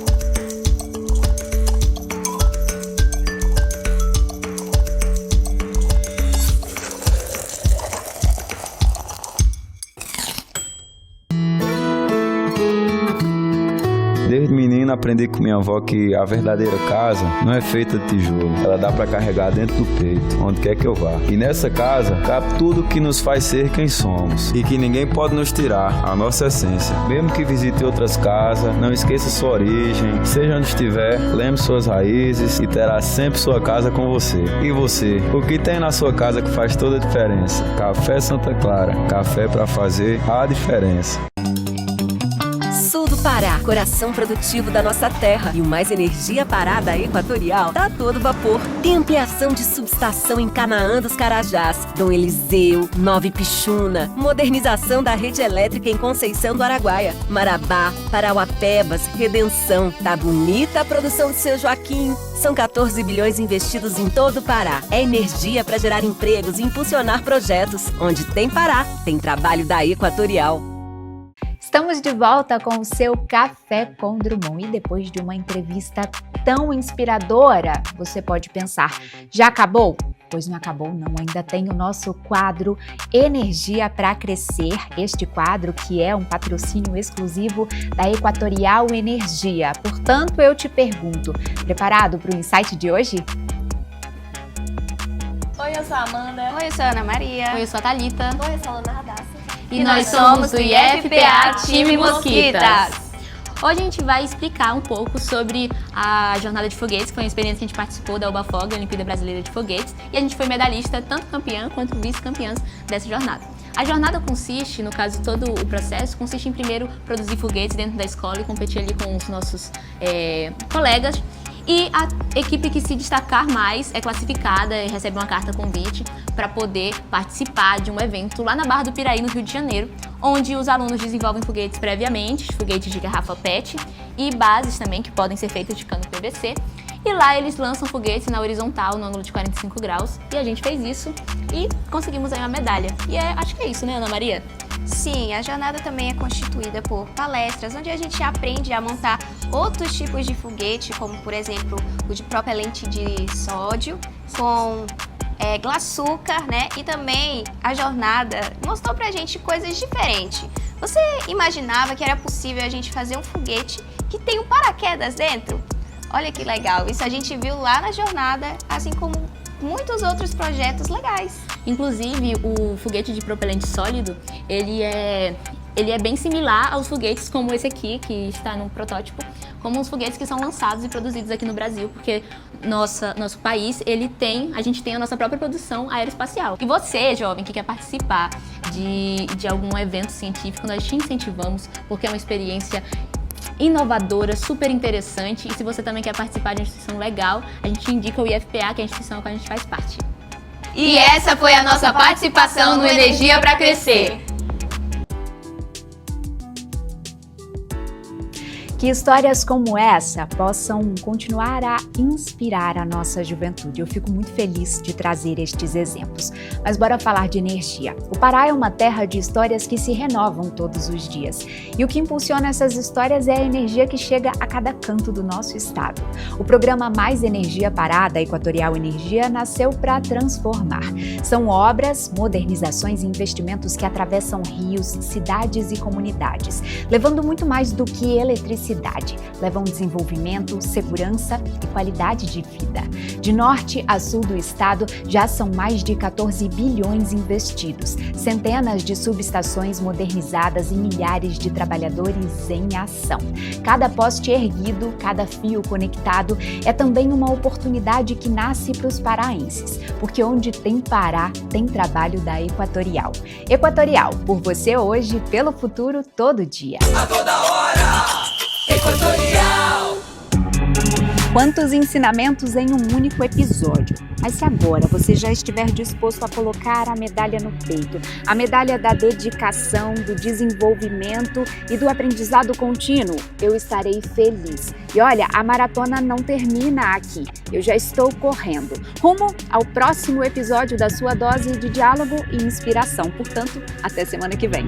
Desde menino aprendi com minha avó que a verdadeira casa não é feita de tijolo. Ela dá para carregar dentro do peito, onde quer que eu vá. E nessa casa cabe tudo que nos faz ser quem somos e que ninguém pode nos tirar a nossa essência. Mesmo que visite outras casas, não esqueça sua origem. Seja onde estiver, lembre suas raízes e terá sempre sua casa com você. E você, o que tem na sua casa que faz toda a diferença? Café Santa Clara, café para fazer a diferença. Sul do Pará, coração produtivo da nossa terra e o mais energia parada equatorial tá a todo vapor. Tem ampliação de subestação em Canaã dos Carajás, Dom Eliseu, Nova Ipixuna, modernização da rede elétrica em Conceição do Araguaia, Marabá, Parauapebas, Redenção. Tá bonita a produção de Seu Joaquim. São 14 bilhões investidos em todo o Pará. É energia para gerar empregos e impulsionar projetos. Onde tem Pará, tem trabalho da Equatorial. Estamos de volta com o seu Café com Drummond e depois de uma entrevista tão inspiradora, você pode pensar, já acabou? Pois não acabou não, ainda tem o nosso quadro Energia para Crescer, este quadro que é um patrocínio exclusivo da Equatorial Energia. Portanto, eu te pergunto, preparado para o insight de hoje? Oi, eu sou a Amanda. Oi, eu sou a Ana Maria. Oi, eu sou a Thalita. Oi, eu sou a Ana Radassa. E nós somos do IFPA Time Mosquitas. Hoje a gente vai explicar um pouco sobre a jornada de foguetes, que foi uma experiência que a gente participou da UBAFOG, a Olimpíada Brasileira de Foguetes, e a gente foi medalhista, tanto campeã quanto vice-campeãs dessa jornada. A jornada consiste, no caso todo o processo, consiste em primeiro produzir foguetes dentro da escola e competir ali com os nossos colegas. E a equipe que se destacar mais é classificada e recebe uma carta convite para poder participar de um evento lá na Barra do Piraí, no Rio de Janeiro, onde os alunos desenvolvem foguetes previamente, foguetes de garrafa PET e bases também que podem ser feitas de cano PVC. E lá eles lançam foguetes na horizontal, no ângulo de 45 graus, e a gente fez isso e conseguimos aí uma medalha. E acho que é isso, né, Ana Maria? Sim, a jornada também é constituída por palestras, onde a gente aprende a montar outros tipos de foguete, como por exemplo o de propelente de sódio, com açúcar, né? E também a jornada mostrou pra gente coisas diferentes. Você imaginava que era possível a gente fazer um foguete que tem um paraquedas dentro? Olha que legal, isso a gente viu lá na jornada, assim como muitos outros projetos legais. Inclusive, o foguete de propelente sólido, ele é bem similar aos foguetes como esse aqui, que está no protótipo, como os foguetes que são lançados e produzidos aqui no Brasil, porque nosso país, a gente tem a nossa própria produção aeroespacial. E você, jovem, que quer participar de algum evento científico, nós te incentivamos, porque é uma experiência inovadora, super interessante, e se você também quer participar de uma instituição legal, a gente indica o IFPA, que é a instituição que a gente faz parte. E essa foi a nossa participação no Energia para Crescer. Que histórias como essa possam continuar a inspirar a nossa juventude. Eu fico muito feliz de trazer estes exemplos. Mas bora falar de energia. O Pará é uma terra de histórias que se renovam todos os dias. E o que impulsiona essas histórias é a energia que chega a cada canto do nosso estado. O programa Mais Energia Pará, da Equatorial Energia, nasceu para transformar. São obras, modernizações e investimentos que atravessam rios, cidades e comunidades, levando muito mais do que eletricidade. Levam desenvolvimento, segurança e qualidade de vida. De norte a sul do estado, já são mais de 14 bilhões investidos, centenas de subestações modernizadas e milhares de trabalhadores em ação. Cada poste erguido, cada fio conectado é também uma oportunidade que nasce para os paraenses, porque onde tem Pará, tem trabalho da Equatorial. Equatorial, por você hoje, pelo futuro, todo dia. A toda hora! Equatorial! Quantos ensinamentos em um único episódio. Mas se agora você já estiver disposto a colocar a medalha no peito, a medalha da dedicação, do desenvolvimento e do aprendizado contínuo, eu estarei feliz. E olha, a maratona não termina aqui. Eu já estou correndo rumo ao próximo episódio da sua dose de diálogo e inspiração. Portanto, até semana que vem.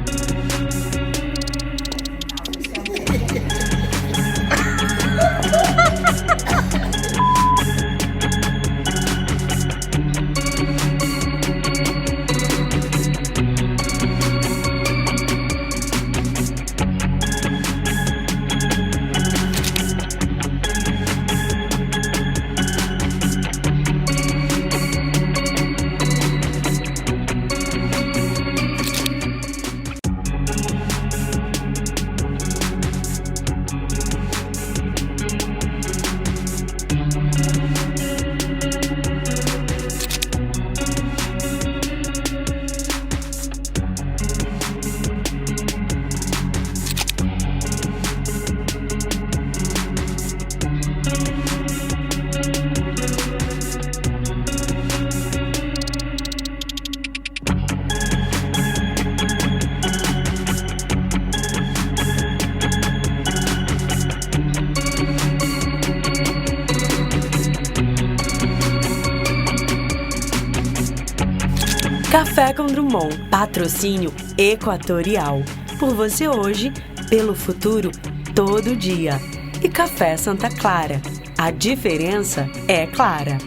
Café com Drummond, patrocínio Equatorial. Por você hoje, pelo futuro, todo dia. E Café Santa Clara. A diferença é clara.